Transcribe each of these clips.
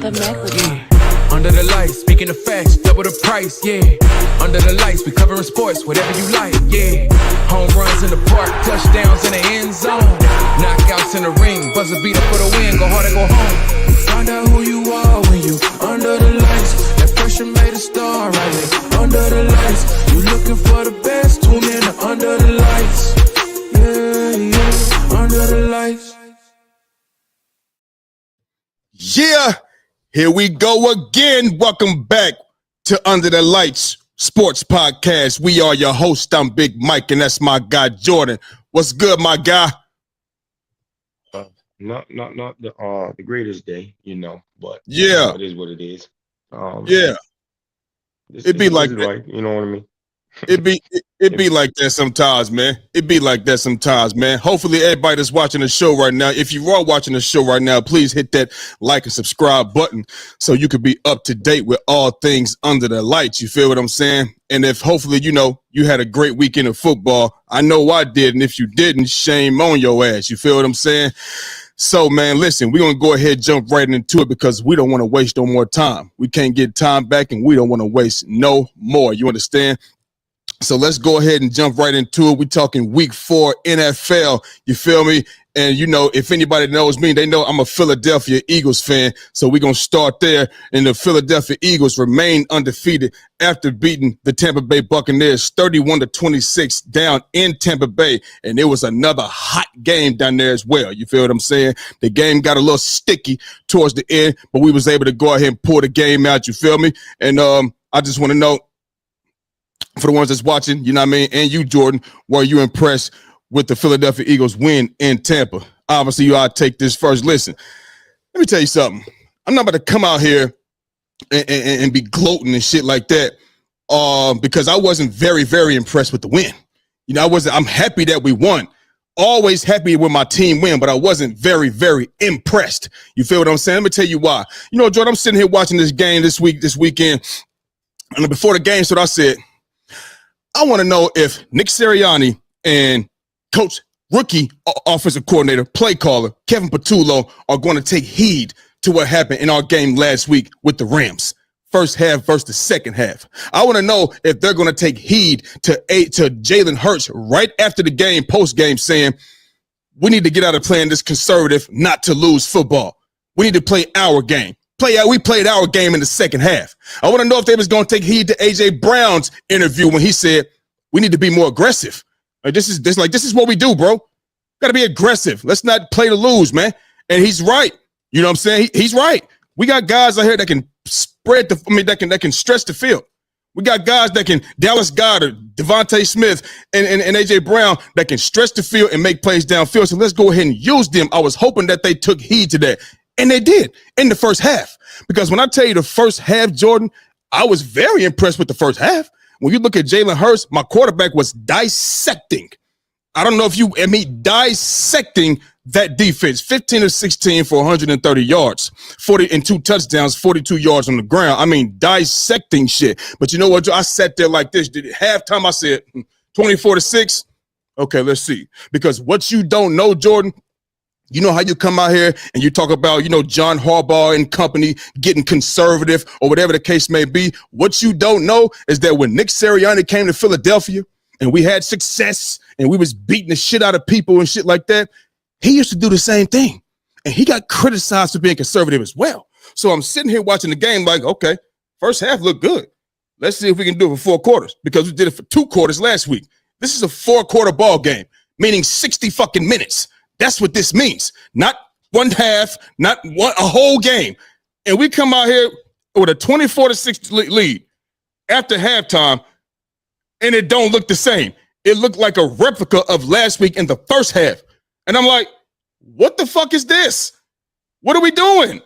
Under the lights, speaking of facts, double the price, yeah. Under the lights, we covering sports, whatever you like, yeah. Home runs in the park, touchdowns in the end zone. Knockouts in the ring, buzzer beater for the win, go hard or go home. Find out who you are when you under the lights. That pressure made a star, right there. Under the lights, you looking for the best, tune in to Under the Lights. Yeah, yeah, Under the Lights. Yeah. Here we go again. Welcome back to Under the Lights Sports Podcast. We are your host. I'm Big Mike, and that's my guy Jordan. What's good, my guy? Not the greatest day, but yeah, it is what it is. Yeah, it'd be like that. Right, you know what I mean? It be like that sometimes, man. It be like that sometimes, man. Hopefully everybody that's watching the show right now, if you are watching the show right now, please hit that like and subscribe button so you could be up to date with all things Under the Lights. You feel what I'm saying? And if hopefully, you had a great weekend of football. I know I did. And if you didn't, shame on your ass. You feel what I'm saying? So, man, listen, we're going to go ahead and jump right into it because we don't want to waste no more time. We can't get time back and we don't want to waste no more. You understand? So let's go ahead and jump right into it. We're talking week 4 NFL. You feel me? And, if anybody knows me, they know I'm a Philadelphia Eagles fan. So we're going to start there. And the Philadelphia Eagles remain undefeated after beating the Tampa Bay Buccaneers 31-26 down in Tampa Bay. And it was another hot game down there as well. You feel what I'm saying? The game got a little sticky towards the end, but we was able to go ahead and pull the game out. You feel me? And I just want to know, for the ones that's watching, you know what I mean, and you, Jordan, were you impressed with the Philadelphia Eagles win in Tampa? Obviously, you ought to take this first. Listen, let me tell you something. I'm not about to come out here and be gloating and shit like that because I wasn't very, very impressed with the win. I'm happy that we won. Always happy when my team win, but I wasn't very, very impressed. You feel what I'm saying? Let me tell you why. Jordan, I'm sitting here watching this game this weekend, and before the game started, I said, I want to know if Nick Sirianni and coach, rookie offensive coordinator, play caller, Kevin Patullo are going to take heed to what happened in our game last week with the Rams. First half versus the second half. I want to know if they're going to take heed to Jalen Hurts right after the game, post-game, saying, we need to get out of playing this conservative, not to lose football. We need to play our game. We played our game in the second half. I want to know if they was going to take heed to A.J. Brown's interview when he said, we need to be more aggressive. This is what we do, bro. Got to be aggressive. Let's not play to lose, man. And he's right. You know what I'm saying? He's right. We got guys out here that can that can stretch the field. We got guys that can, Dallas Goedert, Devontae Smith, and A.J. Brown, that can stretch the field and make plays downfield. So let's go ahead and use them. I was hoping that they took heed to that. And they did in the first half. Because when I tell you the first half, Jordan, I was very impressed with the first half. When you look at Jalen Hurts, my quarterback was dissecting. I don't know if dissecting that defense. 15-16 for 130 yards, 40 and 2 touchdowns, 42 yards on the ground. I mean, dissecting shit. But you know what? I sat there like this. At halftime, I said 24-6. Okay, let's see. Because what you don't know, Jordan, you know how you come out here and you talk about, John Harbaugh and company getting conservative or whatever the case may be. What you don't know is that when Nick Sirianni came to Philadelphia and we had success and we was beating the shit out of people and shit like that, he used to do the same thing. And he got criticized for being conservative as well. So I'm sitting here watching the game like, okay, first half looked good. Let's see if we can do it for 4 quarters because we did it for 2 quarters last week. This is a 4-quarter ball game, meaning 60 fucking minutes. That's what this means. Not one half, not a whole game. And we come out here with a 24-6 lead after halftime, and it don't look the same. It looked like a replica of last week in the first half. And I'm like, what the fuck is this? What are we doing?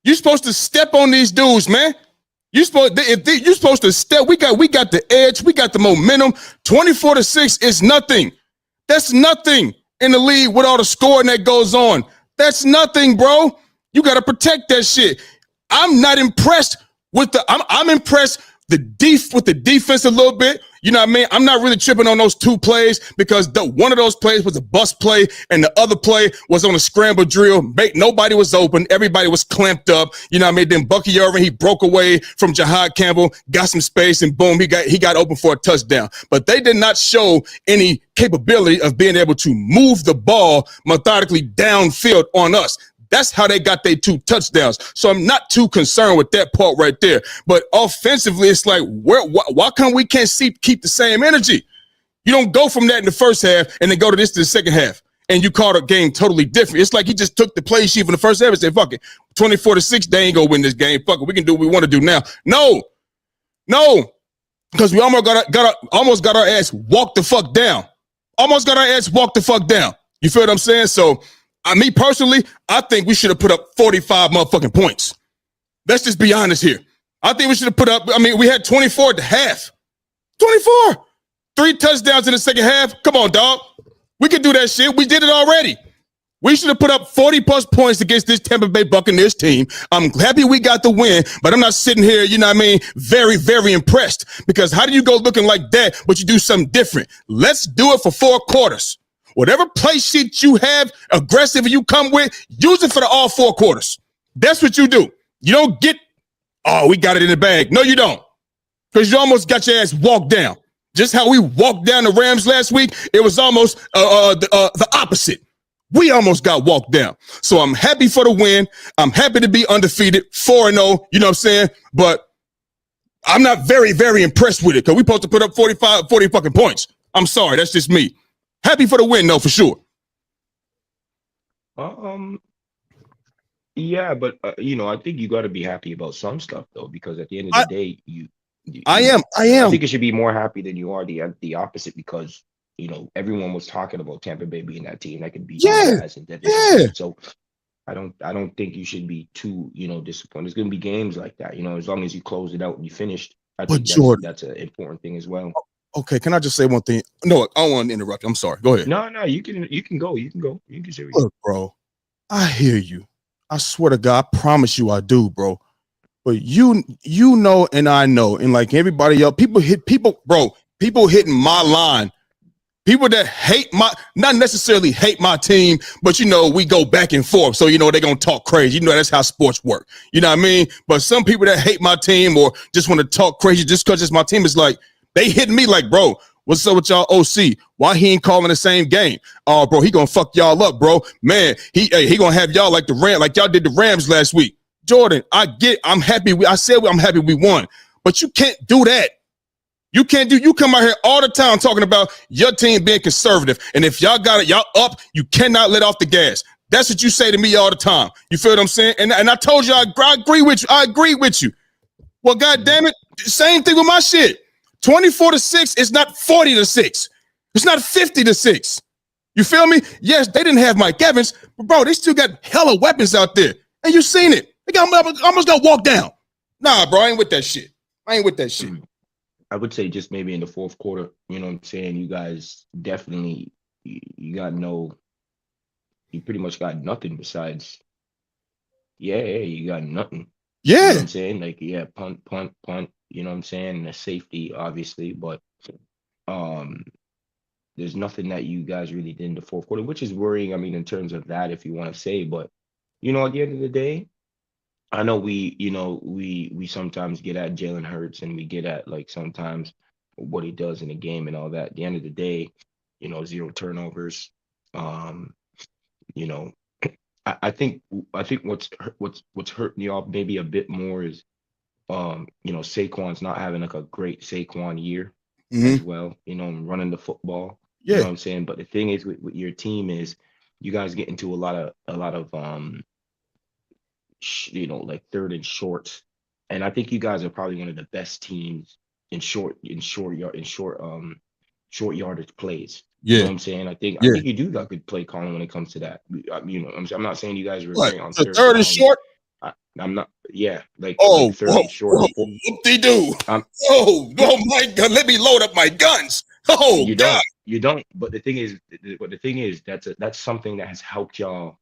You're supposed to step on these dudes, man. You're supposed to step. We got the edge. We got the momentum. 24-6 is nothing. That's nothing in the league with all the scoring that goes on. That's nothing, bro. You got to protect that shit. I'm not impressed with I'm impressed with the defense a little bit. You know what I mean? I'm not really tripping on those two plays because one of those plays was a bust play and the other play was on a scramble drill. Nobody was open. Everybody was clamped up. You know what I mean? Then Bucky Irvin, he broke away from Jahad Campbell, got some space, and boom, he got open for a touchdown. But they did not show any capability of being able to move the ball methodically downfield on us. That's how they got their 2 touchdowns. So I'm not too concerned with that part right there. But offensively, it's like, why can't we keep the same energy? You don't go from that in the first half and then go to this to the second half. And you called a game totally different. It's like he just took the play sheet from the first half and said, fuck it, 24-6, they ain't gonna win this game. Fuck it, we can do what we want to do now. No, because we almost got our ass walked the fuck down. Almost got our ass walked the fuck down. You feel what I'm saying? So, me personally, I think we should have put up 45 motherfucking points. Let's just be honest here. I think we should have put up, we had 24 at the half. 24. 3 touchdowns in the second half. Come on, dog. We can do that shit. We did it already. We should have put up 40-plus points against this Tampa Bay Buccaneers team. I'm happy we got the win, but I'm not sitting here, you know what I mean, very, very impressed. Because how do you go looking like that, but you do something different? Let's do it for 4 quarters. Whatever play sheet you have, aggressive you come with, use it for all 4 quarters. That's what you do. You don't get, we got it in the bag. No, you don't. Because you almost got your ass walked down. Just how we walked down the Rams last week, it was almost the opposite. We almost got walked down. So I'm happy for the win. I'm happy to be undefeated, 4-0, you know what I'm saying? But I'm not very, very impressed with it because we're supposed to put up 40 fucking points. I'm sorry, that's just me. Happy for the win, though, for sure. Yeah, but I think you got to be happy about some stuff though, because at the end of the day, I am. I think you should be more happy than you are the opposite, because everyone was talking about Tampa Bay being that team that could beat you guys and that. Yeah. So I don't think you should be too disappointed. There's gonna be games like that, as long as you close it out and you finished. I think that's an important thing as well. Okay, can I just say one thing? No, I don't want to interrupt you. I'm sorry. Go ahead. No, you can go. You can say. Look, bro, I hear you. I swear to God, I promise you I do, bro. But you know, and I know, and like everybody else, people hitting my line. People that not necessarily hate my team, but we go back and forth. So, they're going to talk crazy. That's how sports work. You know what I mean? But some people that hate my team or just want to talk crazy just because it's my team, is like, they hitting me like, bro, what's up with y'all OC? Why he ain't calling the same game? Oh, bro, he gonna fuck y'all up, bro. Man, he gonna have y'all like y'all did the Rams last week. Jordan, I'm happy. I'm happy we won. But you can't do that. You come out here all the time talking about your team being conservative. And if y'all got it, y'all up, you cannot let off the gas. That's what you say to me all the time. You feel what I'm saying? And I told you I agree with you. I agree with you. Well, God damn it, same thing with my shit. 24-6 is not 40-6. It's not 50-6. You feel me? Yes, they didn't have Mike Evans, but bro, they still got hella weapons out there. And you seen it. They almost got walked down. Nah, bro, I ain't with that shit. I would say just maybe in the fourth quarter, you know what I'm saying? You guys definitely, you pretty much got nothing besides, you got nothing. Yeah. You know what I'm saying? Like, punt, you know what I'm saying? And a safety, obviously, but there's nothing that you guys really did in the fourth quarter, which is worrying, in terms of that, if you want to say. But, at the end of the day, I know we sometimes get at Jalen Hurts, and we get at, like, sometimes what he does in the game and all that. At the end of the day, 0 turnovers. I think what's hurting y'all maybe a bit more is Saquon's not having like a great Saquon year as well, running the football. You know what I'm saying? But the thing is with your team is you guys get into a lot of like third and short. And I think you guys are probably one of the best teams in short yardage plays. Yeah. You know what I'm saying? I think you do got good play calling when it comes to that. I'm not saying you guys are great on third and short. I'm not. Yeah, like third and short. They do. Oh my God! Let me load up my guns. Oh, you don't. But the thing is, that's something that has helped y'all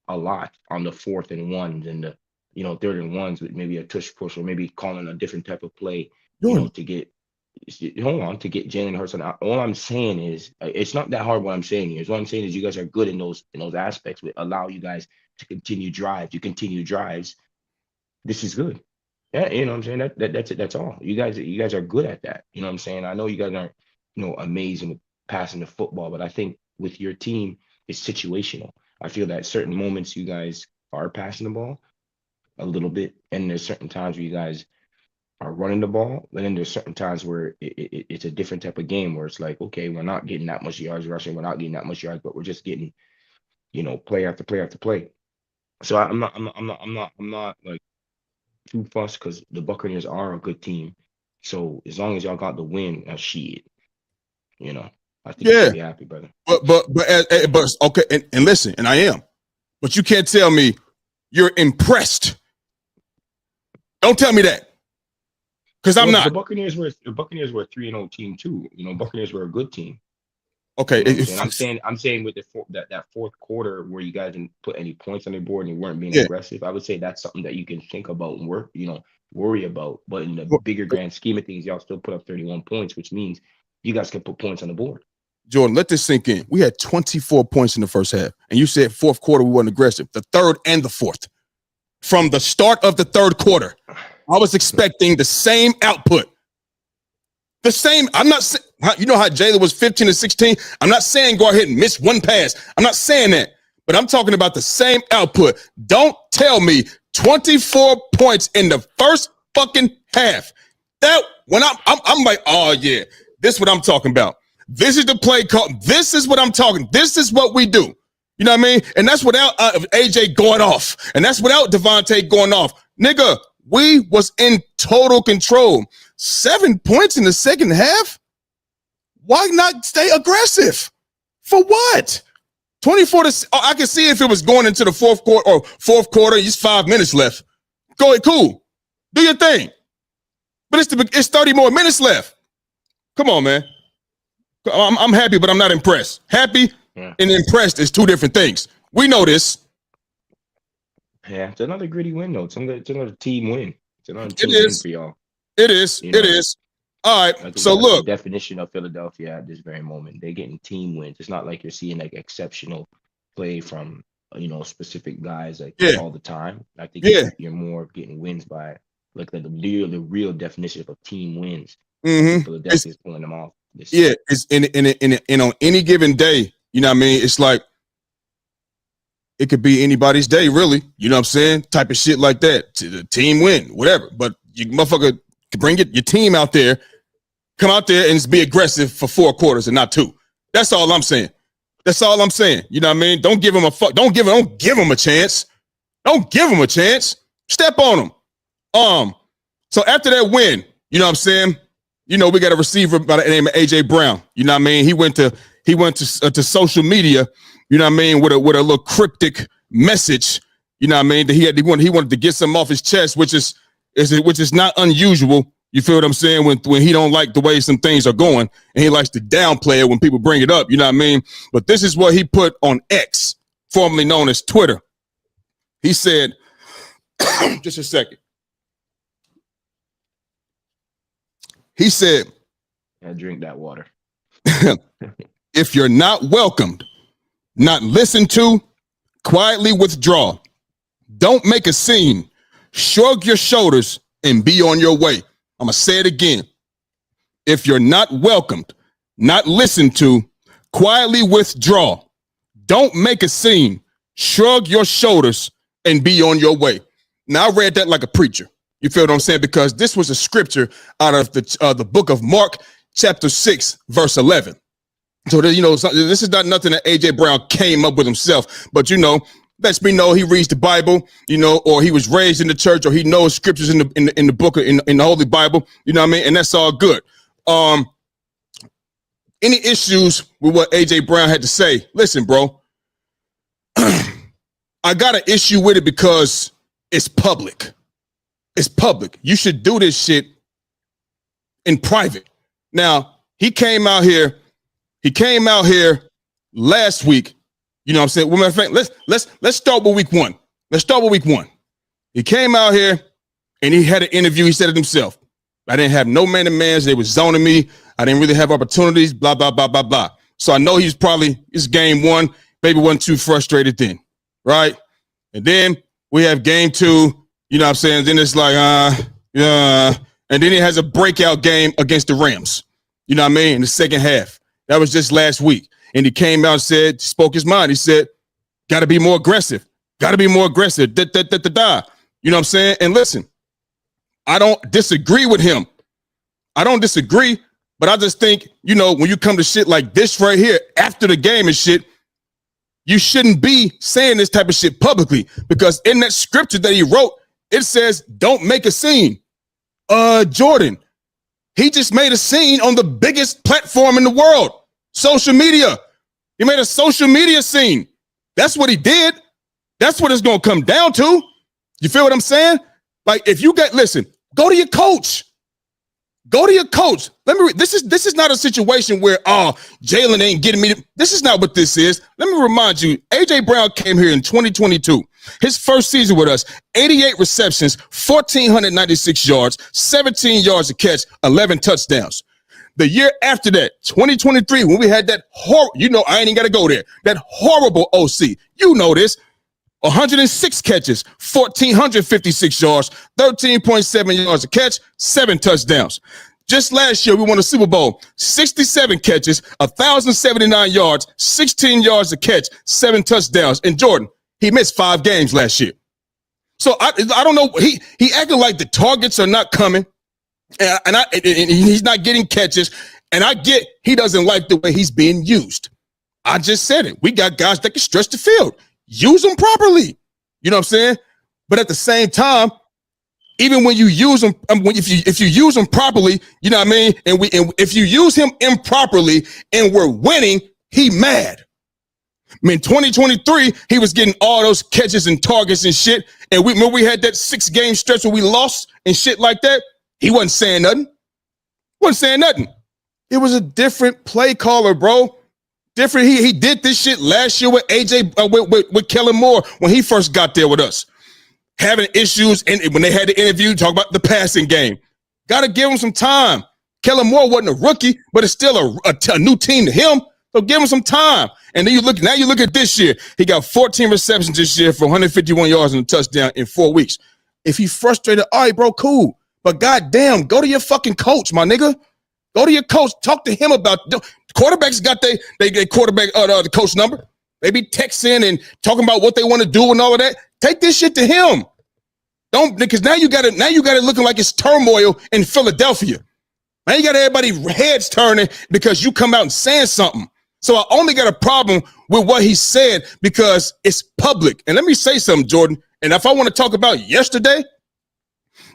a lot on the 4th and 1s and the 3rd and 1s with maybe a tush push or maybe calling a different type of play. Jordan. to get to get Jalen Hurts. And all I'm saying is it's not that hard. What I'm saying here is what I'm saying is you guys are good in those aspects, which allow you guys to continue drives. You continue drives. This is good. Yeah, you know what I'm saying? That's it. That's all. You guys are good at that. You know what I'm saying? I know you guys aren't, amazing with passing the football, but I think with your team, it's situational. I feel that certain moments you guys are passing the ball a little bit, and there's certain times where you guys are running the ball, and then there's certain times where it's a different type of game where it's like, okay, we're not getting that much yards rushing, we're not getting that much yards, but we're just getting, play after play after play. So I'm not like too fussed because the Buccaneers are a good team. So as long as y'all got the win, shit, I think you Yeah, should be happy, brother. but okay, and listen, and I am, but you can't tell me you're impressed. Don't tell me that, because I'm Well, not. the Buccaneers were a 3-0 team too. Buccaneers were a good team. Okay, You know what I'm saying? I'm saying with that fourth quarter where you guys didn't put any points on the board and you weren't being yeah. aggressive, I would say that's something that you can think about and worry about. But in the But- bigger grand scheme of things, y'all still put up 31 points, which means you guys can put points on the board. Jordan, let this sink in. We had 24 points in the first half, and you said fourth quarter we weren't aggressive. The third and the fourth. From the start of the third quarter, I was expecting the same output. The same. I'm not saying, you know how Jalen was 15 and 16? I'm not saying go ahead and miss one pass. I'm not saying that, but I'm talking about the same output. Don't tell me 24 points in the first fucking half. That when I'm like, oh yeah, this is what I'm talking about. This is the play call. This is what I'm talking. This is what we do. You know what I mean? And that's without AJ going off. And that's without Devontae going off. Nigga, we was in total control. 7 points in the second half? Why not stay aggressive? For what? 24 to I can see if it was going into the fourth quarter, just 5 minutes left. Go ahead, cool. Do your thing. But it's 30 more minutes left. Come on, man. I'm happy, but I'm not impressed. Happy and impressed is two different things. We know this. Yeah, it's another gritty win, though. It's another team win. It's another team win for y'all. It is. It is. All right. So look, the definition of Philadelphia at this very moment, they're getting team wins. It's not like you're seeing like exceptional play from specific guys all the time. I think you're more getting wins by like the real definition of team wins. Philadelphia is pulling them off. It's in on any given day. You know what I mean? It's like it could be anybody's day, really. You know what I'm saying? Type of shit like that. To the team win, whatever. But you motherfucker can bring your team out there, come out there and be aggressive for 4 quarters and not 2. That's all I'm saying. That's all I'm saying. You know what I mean? Don't give them a fuck. Don't give them a chance. Don't give them a chance. Step on them. So after that win, you know what I'm saying? We got a receiver by the name of AJ Brown. You know what I mean? He went to social media, you know what I mean, with a little cryptic message, you know what I mean, that he wanted to get something off his chest, which is not unusual. You feel what I'm saying? When he don't like the way some things are going, and he likes to downplay it when people bring it up, you know what I mean? But this is what he put on X, formerly known as Twitter. He said, just a second. He said, I drink that water. if you're not welcomed, not listened to, quietly withdraw. Don't make a scene. Shrug your shoulders and be on your way. I'm going to say it again. If you're not welcomed, not listened to, quietly withdraw. Don't make a scene. Shrug your shoulders and be on your way. Now, I read that like a preacher. You feel what I'm saying? Because this was a scripture out of the book of Mark, chapter 6, verse 11. So, this is not nothing that AJ Brown came up with himself, but, lets me know he reads the Bible, or he was raised in the church, or he knows scriptures in the book, in the Holy Bible, you know what I mean? And that's all good. Any issues with what AJ Brown had to say? Listen, bro, I got an issue with it because it's public. It's public. You should do this shit in private. Now, he came out here last week. You know what I'm saying? Well, matter of fact, let's start with week 1. Let's start with week 1. He came out here and he had an interview. He said it himself. I didn't have no man-to-mans. They were zoning me. I didn't really have opportunities, blah, blah, blah, blah, blah. So I know it's game one. Baby wasn't too frustrated then, right? And then we have game two, you know what I'm saying? Then it's like, and then he has a breakout game against the Rams, you know what I mean, in the second half. That was just last week. And he came out and spoke his mind. He said, got to be more aggressive. Got to be more aggressive. You know what I'm saying? And listen, I don't disagree with him. I don't disagree, but I just think, when you come to shit like this right here after the game and shit, you shouldn't be saying this type of shit publicly, because in that scripture that he wrote, it says, don't make a scene. Jordan, he just made a scene on the biggest platform in the world, social media. He made a social media scene. That's what he did. That's what it's going to come down to. You feel what I'm saying? Like, if you listen, go to your coach. Go to your coach. This is not a situation where, Jalen ain't getting me. This is not what this is. Let me remind you, A.J. Brown came here in 2022. His first season with us, 88 receptions, 1,496 yards, 17 yards a catch, 11 touchdowns. The year after that, 2023, when we had that I ain't even got to go there, that horrible OC. You know this. 106 catches, 1,456 yards, 13.7 yards a catch, 7 touchdowns. Just last year, we won the Super Bowl. 67 catches, 1,079 yards, 16 yards a catch, 7 touchdowns. And Jordan, he missed 5 games last year. So I don't know. He acting like the targets are not coming, and he's not getting catches. And I get he doesn't like the way he's being used. I just said it. We got guys that can stretch the field. Use them properly. You know what I'm saying? But at the same time, even when you use them, if you use them properly, you know what I mean? And if you use him improperly and we're winning, he mad. I mean, 2023, he was getting all those catches and targets and shit. And when we had that 6-game stretch where we lost and shit like that, he wasn't saying nothing. It was a different play caller, bro. Different. He did this shit last year with AJ with Kellen Moore when he first got there with us, having issues. And when they had the interview, talk about the passing game. Got to give him some time. Kellen Moore wasn't a rookie, but it's still a new team to him. So give him some time. And then you look at this year. He got 14 receptions this year for 151 yards and a touchdown in 4 weeks. If he's frustrated, all right, bro, cool. But goddamn, go to your fucking coach, my nigga. Go to your coach. Talk to him about. Quarterbacks got they quarterback the coach number. They be texting and talking about what they want to do and all of that. Take this shit to him. Don't, because now you got it looking like it's turmoil in Philadelphia. Now you got everybody heads turning because you come out and saying something. So I only got a problem with what he said because it's public. And let me say something, Jordan. And if I want to talk about yesterday,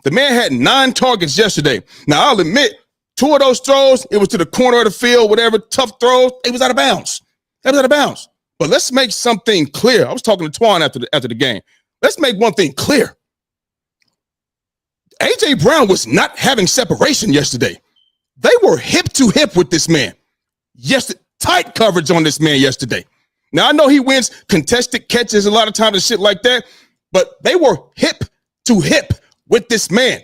the man had 9 targets yesterday. Now I'll admit, 2 of those throws, it was to the corner of the field, whatever, tough throws, it was out of bounds. That was out of bounds. But let's make something clear. I was talking to Twan after the game. Let's make one thing clear. A.J. Brown was not having separation yesterday. They were hip to hip with this man. Yes, tight coverage on this man yesterday. Now, I know he wins contested catches a lot of times and shit like that, but they were hip to hip with this man.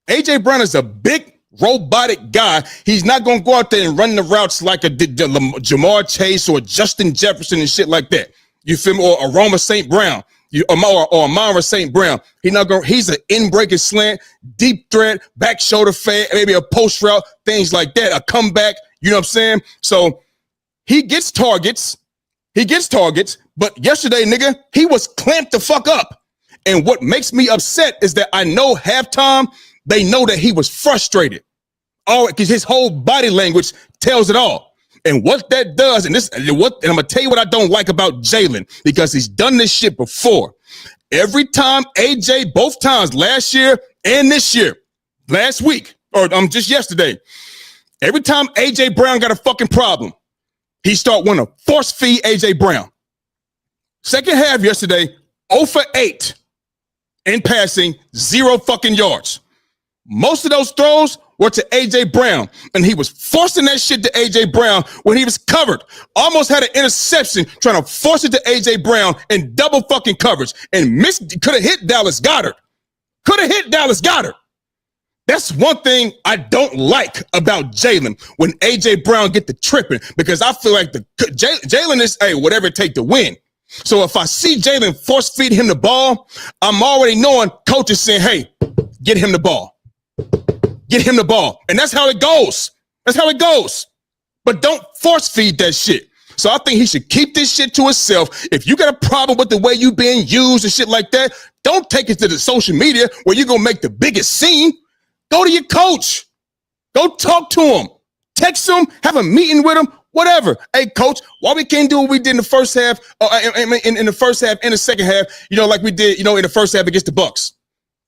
A.J. Brown is a big, robotic guy. He's not going to go out there and run the routes like a Jamar Chase or Justin Jefferson and shit like that. You feel me? Or Aroma St. Brown. Or Amara St. Brown. He's an in-breaking slant, deep threat, back shoulder fade, maybe a post route, things like that, a comeback. You know what I'm saying? So he gets targets. But yesterday, nigga, he was clamped the fuck up. And what makes me upset is that I know halftime, they know that he was frustrated. All because his whole body language tells it all. And what that does, and I'm gonna tell you what I don't like about Jalen, because he's done this shit before. Every time AJ, both times last year and this year, last week, or just yesterday, every time AJ Brown got a fucking problem, he start wanting to force feed AJ Brown. Second half yesterday, 0 for 8 in passing, 0 fucking yards. Most of those throws were to A.J. Brown, and he was forcing that shit to A.J. Brown when he was covered. Almost had an interception trying to force it to A.J. Brown in double fucking coverage and missed. Could have hit Dallas Goedert. That's one thing I don't like about Jalen when AJ Brown get the tripping, because I feel like Jalen is whatever it take to win. So if I see Jalen force feed him the ball, I'm already knowing coach is saying, hey, get him the ball. Get him the ball. And that's how it goes. That's how it goes. But don't force feed that shit. So I think he should keep this shit to himself. If you got a problem with the way you being used and shit like that, don't take it to the social media where you're going to make the biggest scene. Go to your coach. Go talk to him. Text him. Have a meeting with him. Whatever. Hey, coach, why we can't do what we did in the first half, in the first half, in the second half, like we did, in the first half against the Bucks?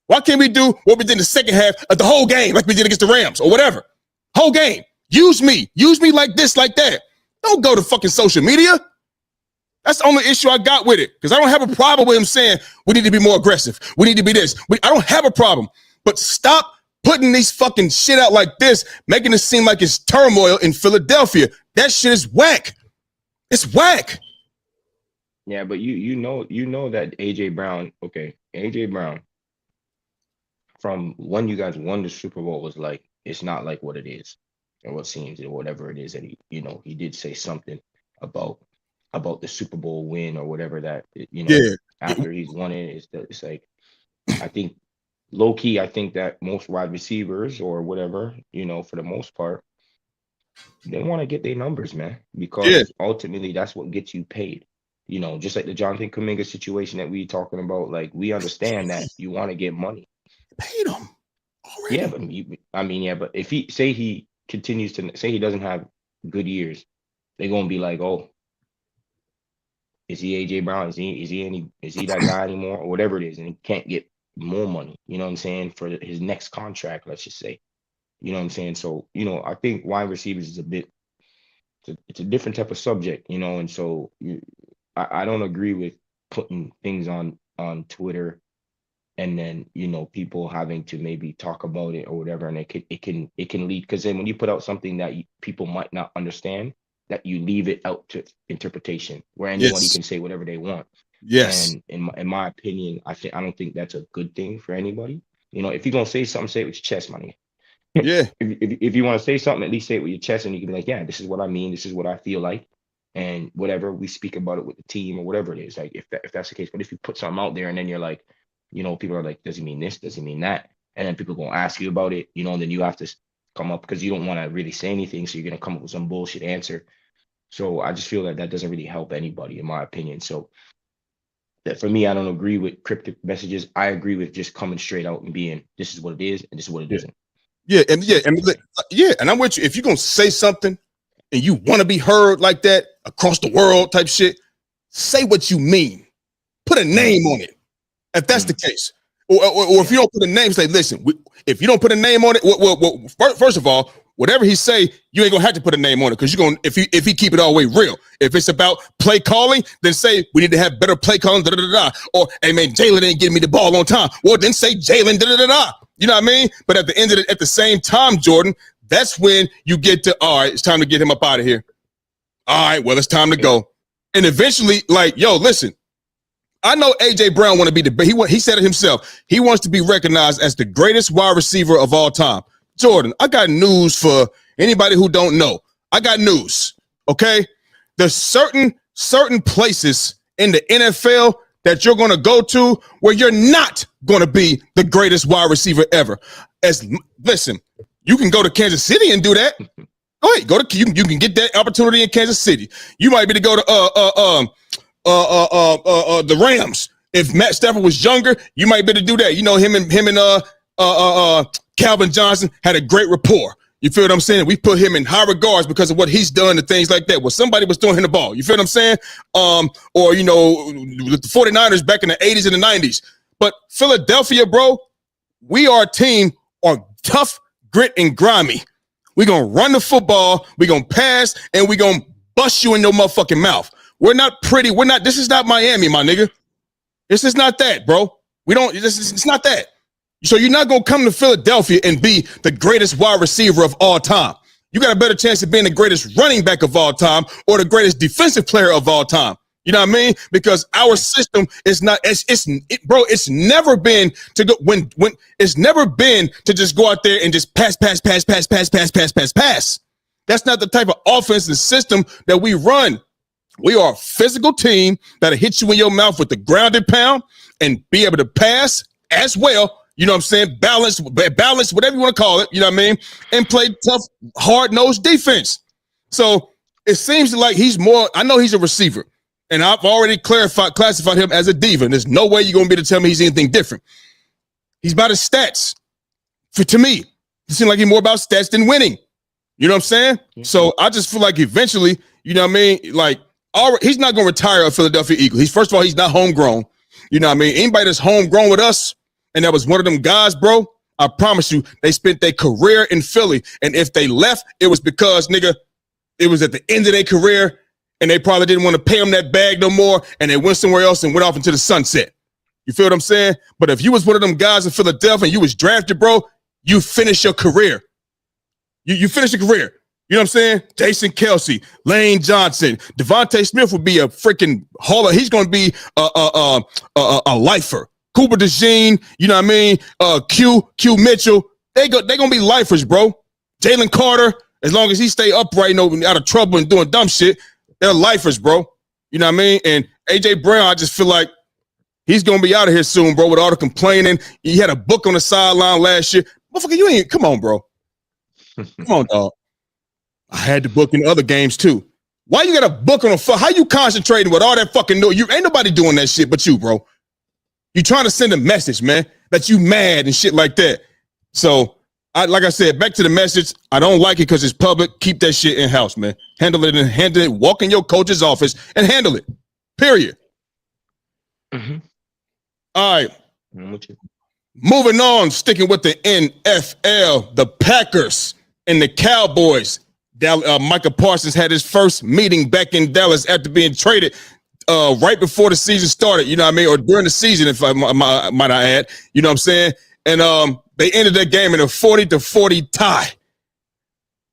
Why can't we do what we did in the second half of the whole game like we did against the Rams or whatever? Whole game. Use me. Use me like this, like that. Don't go to fucking social media. That's the only issue I got with it, because I don't have a problem with him saying we need to be more aggressive. We need to be this. I don't have a problem. But stop putting these fucking shit out like this, making it seem like it's turmoil in Philadelphia. That shit is whack. It's whack. Yeah, but you know that AJ Brown, from when you guys won the Super Bowl, was like, it's not like what it is or what seems or whatever it is. And he did say something about the Super Bowl win or whatever that, after he's won it, it's like, I think low key, I think that most wide receivers or whatever, for the most part, they want to get their numbers, man, because ultimately that's what gets you paid. Just like the Jonathan Kuminga situation that we talking about, like, we understand that you want to get money. Paid him already. Yeah, but if he continues to say he doesn't have good years, they're gonna be like, oh, is he AJ Brown? Is he that guy anymore, or whatever it is, and he can't get more money. You know what I'm saying, for his next contract, let's just say. You know what I'm saying? So, I think wide receivers is it's a different type of subject, and so I don't agree with putting things on Twitter and then, people having to maybe talk about it or whatever, and it can lead, because then when you put out something that people might not understand, that you leave it out to interpretation, where anybody can say whatever they want. Yes. And in my opinion, I don't think that's a good thing for anybody. If you're gonna say something, say it with your chest, money. Yeah. if you want to say something, at least say it with your chest, and you can be like, yeah, this is what I mean, this is what I feel like, and whatever, we speak about it with the team or whatever it is. Like, if that's the case. But if you put something out there and then you're like, people are like, does he mean this? Does he mean that? And then people are gonna ask you about it, and then you have to come up, because you don't want to really say anything, so you're gonna come up with some bullshit answer. So I just feel that doesn't really help anybody, in my opinion. So that, for me, I don't agree with cryptic messages. I agree with just coming straight out and being, this is what it is and this is what it isn't. And I'm with you. If you're gonna say something and you want to be heard like that across the world type shit, say what you mean. Put a name on it, if that's the case. Or if you don't put a name, say, listen, if you don't put a name on it, well, first of all, whatever he say, you ain't gonna have to put a name on it, because you're gonna, if he keep it all the way real. If it's about play calling, then say we need to have better play calling, or hey man, Jalen ain't getting me the ball on time. Well, then say Jalen, You know what I mean? But at the same time, Jordan, that's when you get to, all right, it's time to get him up out of here. All right, well, it's time to go. And eventually, like, yo, listen, I know AJ Brown want to be he said it himself. He wants to be recognized as the greatest wide receiver of all time. Jordan, I got news for anybody who don't know. I got news, okay? There's certain places in the NFL that you're going to go to where you're not going to be the greatest wide receiver ever. Listen, you can go to Kansas City and do that. Go ahead, you can get that opportunity in Kansas City. You might be to go to the Rams. If Matt Stafford was younger, you might be able to do that. Him and Calvin Johnson had a great rapport. You feel what I'm saying? We put him in high regards because of what he's done and things like that. Well, somebody was throwing him the ball. You feel what I'm saying? Or, the 49ers back in the 80s and the 90s. But Philadelphia, bro, we are a team on tough, grit, and grimy. We're going to run the football, we're going to pass, and we're going to bust you in your motherfucking mouth. We're not pretty. This is not Miami, my nigga. This is not that, bro. It's not that. So you're not going to come to Philadelphia and be the greatest wide receiver of all time. You got a better chance of being the greatest running back of all time or the greatest defensive player of all time. You know what I mean? Because our system is not. Bro. It's never been to go when it's never been to just go out there and just pass. That's not the type of offense and system that we run. We are a physical team that'll hit you in your mouth with the grounded pound and be able to pass as well. You know what I'm saying? Balance, whatever you want to call it. You know what I mean? And play tough, hard-nosed defense. So it seems like he's more. I know he's a receiver, and I've already classified him as a diva. And there's no way you're gonna be able to tell me he's anything different. He's about his stats. To me, it seems like he's more about stats than winning. You know what I'm saying? Mm-hmm. So I just feel like eventually, you know what I mean? Like, he's not going to retire a Philadelphia Eagle. First of all, he's not homegrown. You know what I mean? Anybody that's homegrown with us, and that was one of them guys, bro, I promise you, they spent their career in Philly. And if they left, it was because, nigga, it was at the end of their career, and they probably didn't want to pay them that bag no more, and they went somewhere else and went off into the sunset. You feel what I'm saying? But if you was one of them guys in Philadelphia and you was drafted, bro, you finish your career. You finish your career. You know what I'm saying? Jason Kelce, Lane Johnson, Devontae Smith would be a freaking hauler. He's going to be a lifer. Cooper DeJean, you know what I mean? Q Mitchell, they going to be lifers, bro. Jalen Carter, as long as he stay upright and out of trouble and doing dumb shit, they're lifers, bro. You know what I mean? And AJ Brown, I just feel like he's going to be out of here soon, bro, with all the complaining. He had a book on the sideline last year. Motherfucker, come on, bro. Come on, dog. I had the book in other games too. Why you got a book on how you concentrating with all that fucking noise? Ain't nobody doing that shit but you, bro. You trying to send a message, man, that you mad and shit like that. So, like I said, back to the message. I don't like it because it's public. Keep that shit in house, man. Handle it. Walk in your coach's office and handle it. Period. Mm-hmm. All right. Moving on, sticking with the NFL, the Packers and the Cowboys. Micah Parsons had his first meeting back in Dallas after being traded right before the season started, you know what I mean, or during the season, if I might add, you know what I'm saying? And they ended that game in a 40-40 tie.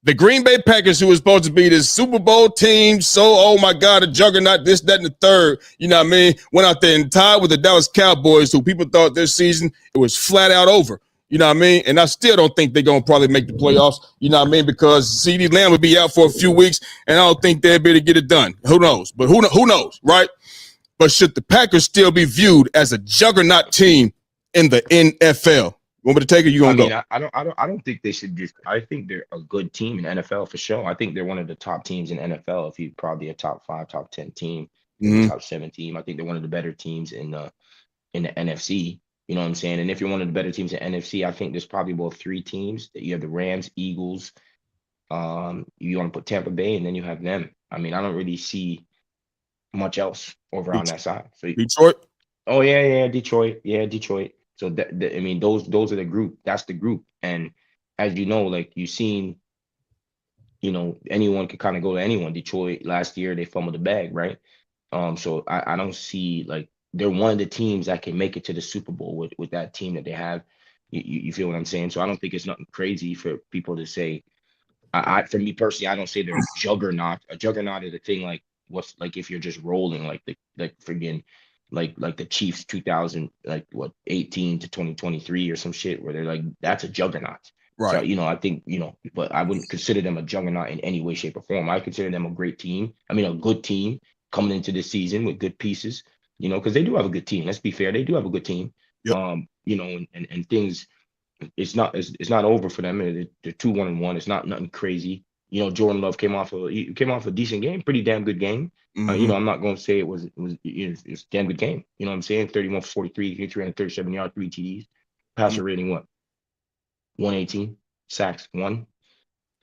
The Green Bay Packers, who was supposed to be this Super Bowl team, oh my God, a juggernaut, this, that, and the third, you know what I mean, went out there and tied with the Dallas Cowboys, who people thought this season, it was flat out over. You know what I mean? And I still don't think they're going to probably make the playoffs, you know what I mean? Because CeeDee Lamb will be out for a few weeks, and I don't think they'll be able to get it done. Who knows? But who knows, right? But should the Packers still be viewed as a juggernaut team in the NFL? You want me to take it? You gonna go? I don't think they should just. I think they're a good team in NFL for sure. I think they're one of the top teams in NFL. If you probably a top 5, top 10 team, top 7 team. I think they're one of the better teams in the NFC. You know what I'm saying? And if you're one of the better teams in NFC, I think there's probably about 3 teams. That you have the Rams, Eagles. You want to put Tampa Bay, and then you have them. I mean, I don't really see much else over on that side. So Detroit. Oh yeah, Detroit. Yeah, Detroit. So I mean, those are the group. That's the group. And as you know, like you've seen, you know, anyone could kind of go to anyone. Detroit last year, they fumbled the bag, right? So I don't see, like, they're one of the teams that can make it to the Super Bowl with that team that they have. You feel what I'm saying? So I don't think it's nothing crazy for people to say. For me personally, I don't say they're a juggernaut. A juggernaut is a thing like what's like if you're just rolling like friggin' like the Chiefs 18 to 2023 or some shit where they're like, that's a juggernaut. Right. So, you know, I think, you know, but I wouldn't consider them a juggernaut in any way, shape, or form. I consider them a great team. I mean, a good team coming into this season with good pieces, you know, because they do have a good team. Let's be fair. They do have a good team. Yep. You know, and things, it's not over for them. They're 2-1-1. It's not nothing crazy. You know, Jordan Love came off a decent game, pretty damn good game. Mm-hmm. You know, I'm not going to say it was a damn good game. You know what I'm saying? 31 for 43, 337 yards, 3 TDs. Passer rating, what? 118. Sacks, 1.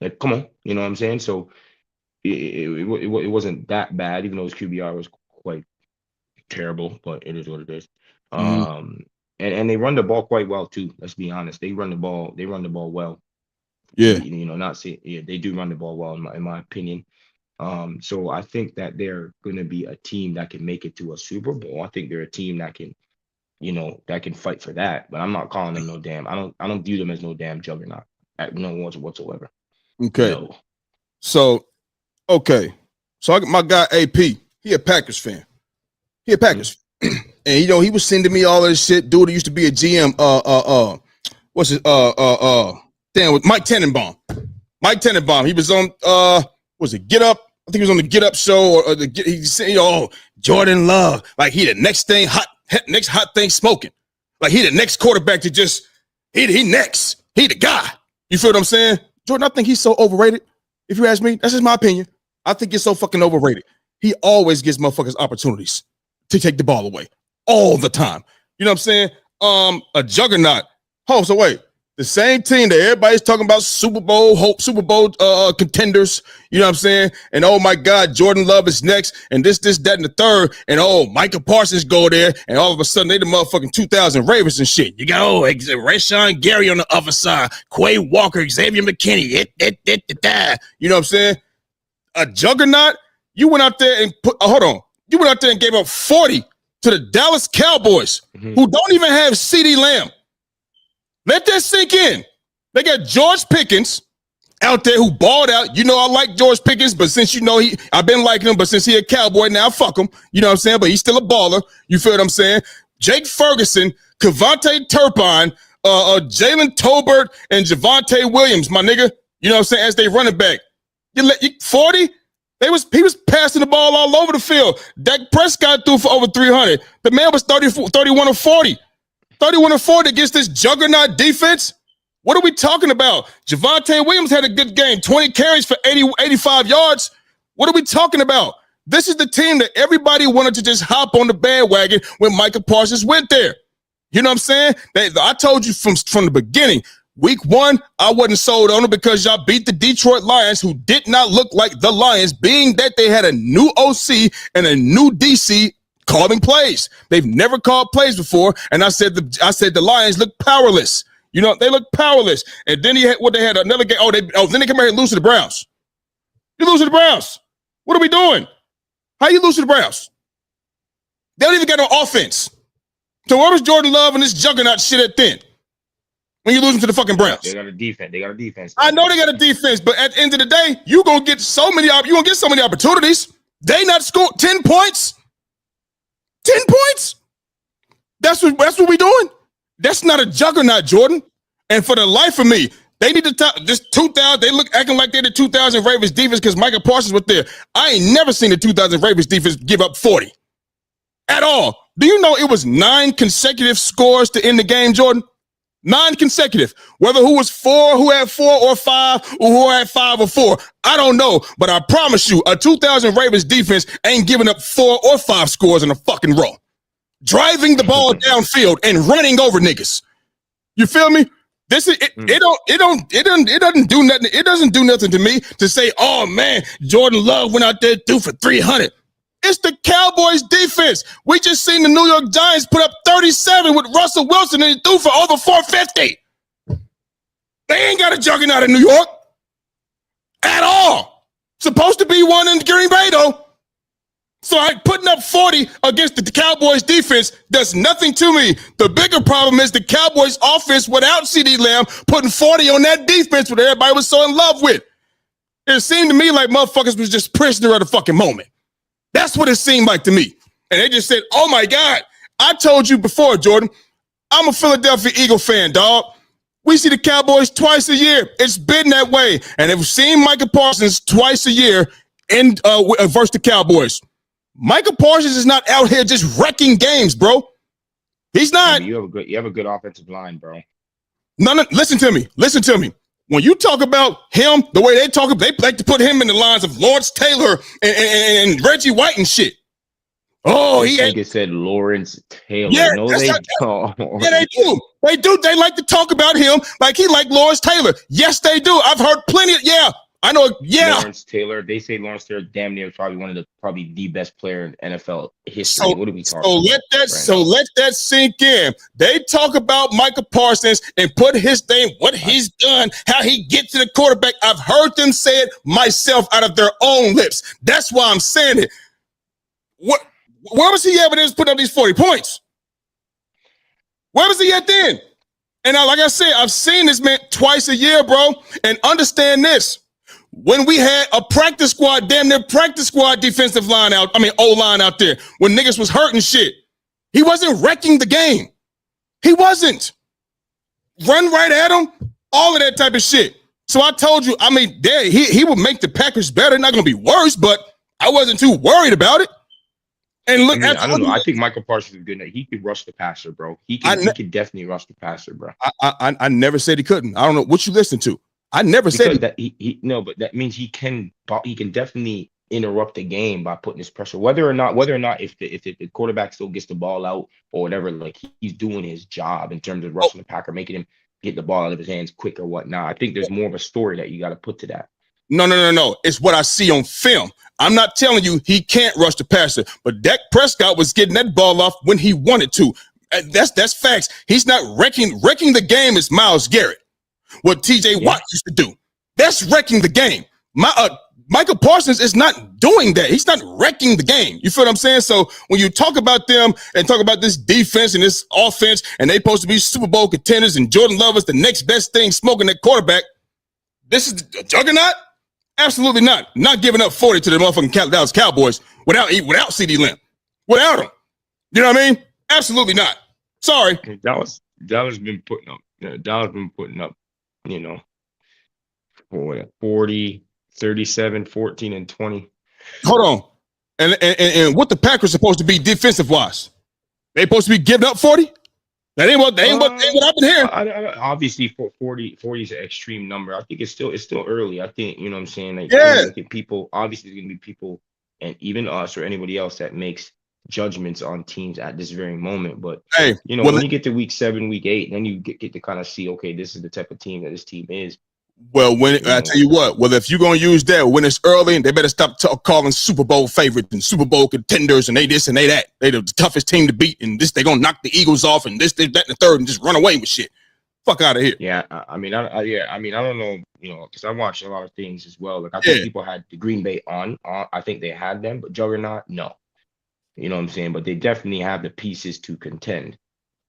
Like, come on. You know what I'm saying? So it wasn't that bad, even though his QBR was quite terrible, but it is what it is. Mm-hmm. And they run the ball quite well too. Let's be honest. They run the ball well. Yeah. You know, they do run the ball well in my opinion. So I think that they're going to be a team that can make it to a Super Bowl. I think they're a team that can, you know, that can fight for that. But I'm not calling them no damn. I don't view them as no damn juggernaut at no whatsoever. Okay. No. So, okay. So my guy AP, he a Packers fan. He a Packers. And you know, he was sending me all this shit. Dude, he used to be a GM. What's his damn, with Mike Tannenbaum. Mike Tannenbaum. He was on was it Get Up? I think he was on the Get Up show or the he said, you know, Jordan Love, like he the next hot thing smoking. Like he the next quarterback to just he next. He the guy. You feel what I'm saying? Jordan, I think he's so overrated. If you ask me, that's just my opinion. I think he's so fucking overrated. He always gives motherfuckers opportunities to take the ball away all the time. You know what I'm saying? A juggernaut. Oh, so wait. The same team that everybody's talking about Super Bowl contenders, you know what I'm saying? And oh my God, Jordan Love is next, and this, that, and the third, and oh, Micah Parsons go there, and all of a sudden they the motherfucking 2000 Ravens and shit. You got Rashawn Gary on the other side, Quay Walker, Xavier McKinney, you know what I'm saying? A juggernaut. You went out there and you went out there and gave up 40 to the Dallas Cowboys, who don't even have CeeDee Lamb. Let that sink in. They got George Pickens out there who balled out. You know, I like George Pickens, but since you know I've been liking him, but since he a Cowboy, now fuck him. You know what I'm saying? But he's still a baller. You feel what I'm saying? Jake Ferguson, Kevontae Turpine, Jalen Tolbert, and Javonte Williams, my nigga. You know what I'm saying? As they running back. 40? He was passing the ball all over the field. Dak Prescott threw for over 300. The man was 31 or 40. 31 or 40 against this juggernaut defense? What are we talking about? Javonte Williams had a good game, 20 carries for 85 yards. What are we talking about? This is the team that everybody wanted to just hop on the bandwagon when Micah Parsons went there. You know what I'm saying? I told you from the beginning, week one, I wasn't sold on it because y'all beat the Detroit Lions, who did not look like the Lions, being that they had a new OC and a new DC calling plays. They've never called plays before, and I said the Lions look powerless. You know, they look powerless. And then they had another game. Then they come here and lose to the Browns. You lose to the Browns. What are we doing? How you lose to the Browns? They don't even get no offense. So where was Jordan Love and this juggernaut shit at then? When you losing to the fucking Browns. They got a defense. I know they got a defense, but at the end of the day, you gonna get so many opportunities. They not scored 10 points. 10 points? That's what we doing? That's not a juggernaut, Jordan. And for the life of me, they need to talk this 2000. They look acting like they're the 2000 Ravens defense because Micah Parsons was there. I ain't never seen the 2000 Ravens defense give up 40 at all. Do you know it was 9 consecutive scores to end the game, Jordan? 9 consecutive. Whether who had 4 or 5, or who had 5 or 4, I don't know. But I promise you, a 2000 Ravens defense ain't giving up 4 or 5 scores in a fucking row. Driving the ball downfield and running over niggas. You feel me? This is it. It doesn't do nothing. It doesn't do nothing to me to say, oh man, Jordan Love went out there threw for 300. It's the Cowboys defense. We just seen the New York Giants put up 37 with Russell Wilson and he threw for over 450. They ain't got a juggernaut in New York at all. Supposed to be one in Green Bay though. So putting up 40 against the Cowboys defense does nothing to me. The bigger problem is the Cowboys offense without CeeDee Lamb putting 40 on that defense that everybody was so in love with. It seemed to me like motherfuckers was just prisoner of the fucking moment. That's what it seemed like to me. And they just said, oh my God, I told you before, Jordan, I'm a Philadelphia Eagle fan, dog. We see the Cowboys twice a year. It's been that way. And we've seen Micah Parsons twice a year versus the Cowboys. Micah Parsons is not out here just wrecking games, bro. He's not. You have a good offensive line, bro. No, listen to me. When you talk about him, the way they like to put him in the lines of Lawrence Taylor and Reggie White and shit. Oh, I think it said Lawrence Taylor. Yeah, no, they don't. Yeah, they do. They do. They like to talk about him like he like Lawrence Taylor. Yes, they do. I've heard plenty of, I know, Lawrence Taylor. They say Lawrence Taylor damn near probably the best player in NFL history. What are we talking about? So let that sink in. They talk about Micah Parsons and put his name, what he's done, how he gets to the quarterback. I've heard them say it myself out of their own lips. That's why I'm saying it. Where was he at when he was putting up these 40 points? Where was he at then? And like I said, I've seen this man twice a year, bro. And understand this. when we had a practice squad, damn near practice squad defensive line out, O-line out there, when niggas was hurting shit. He wasn't wrecking the game. He wasn't. Run right at him, all of that type of shit. So I told you, he would make the Packers better, not going to be worse, but I wasn't too worried about it. And look, I don't know. I think Michael Parsons is good. He could rush the passer, bro. He could definitely rush the passer, bro. I never said he couldn't. I don't know what you listen to. I never said that but that means he can definitely interrupt the game by putting this pressure. Whether or not if the quarterback still gets the ball out or whatever, like he's doing his job in terms of rushing the Packer, making him get the ball out of his hands quick or whatnot. I think there's more of a story that you got to put to that. No. It's what I see on film. I'm not telling you he can't rush the passer, but Dak Prescott was getting that ball off when he wanted to. That's facts. He's not wrecking the game as Myles Garrett, what TJ Watt used to do. That's wrecking the game. Michael Parsons is not doing that. He's not wrecking the game. You feel what I'm saying? So when you talk about them and talk about this defense and this offense, and they supposed to be Super Bowl contenders and Jordan Love is the next best thing smoking that quarterback, this is a juggernaut? Absolutely not. Not giving up 40 to the motherfucking Dallas Cowboys without CD Lamb. Without him. You know what I mean? Absolutely not. Sorry. Dallas been putting up, 40, 37, 14, and 20. Hold on. And what the Packers supposed to be defensive wise? They supposed to be giving up 40? That ain't what I've been hearing. Obviously, 40 is an extreme number. I think it's still early. I think, you know what I'm saying? Like, yeah. I think people, obviously, there's going to be people, and even us or anybody else that makes judgments on teams at this very moment. But, when you get to week 7, week 8, then you get to kind of see, okay, this is the type of team that this team is. Well, I tell you what, if you're going to use that when it's early, they better stop calling Super Bowl favorites and Super Bowl contenders and they this and they that. They the toughest team to beat and they're going to knock the Eagles off and this, that, and the third and just run away with shit. Fuck out of here. Yeah, I don't know, because I watched a lot of things as well. Like, I think people had the Green Bay on. I think they had them, but Juggernaut, no. You know what I'm saying? But they definitely have the pieces to contend.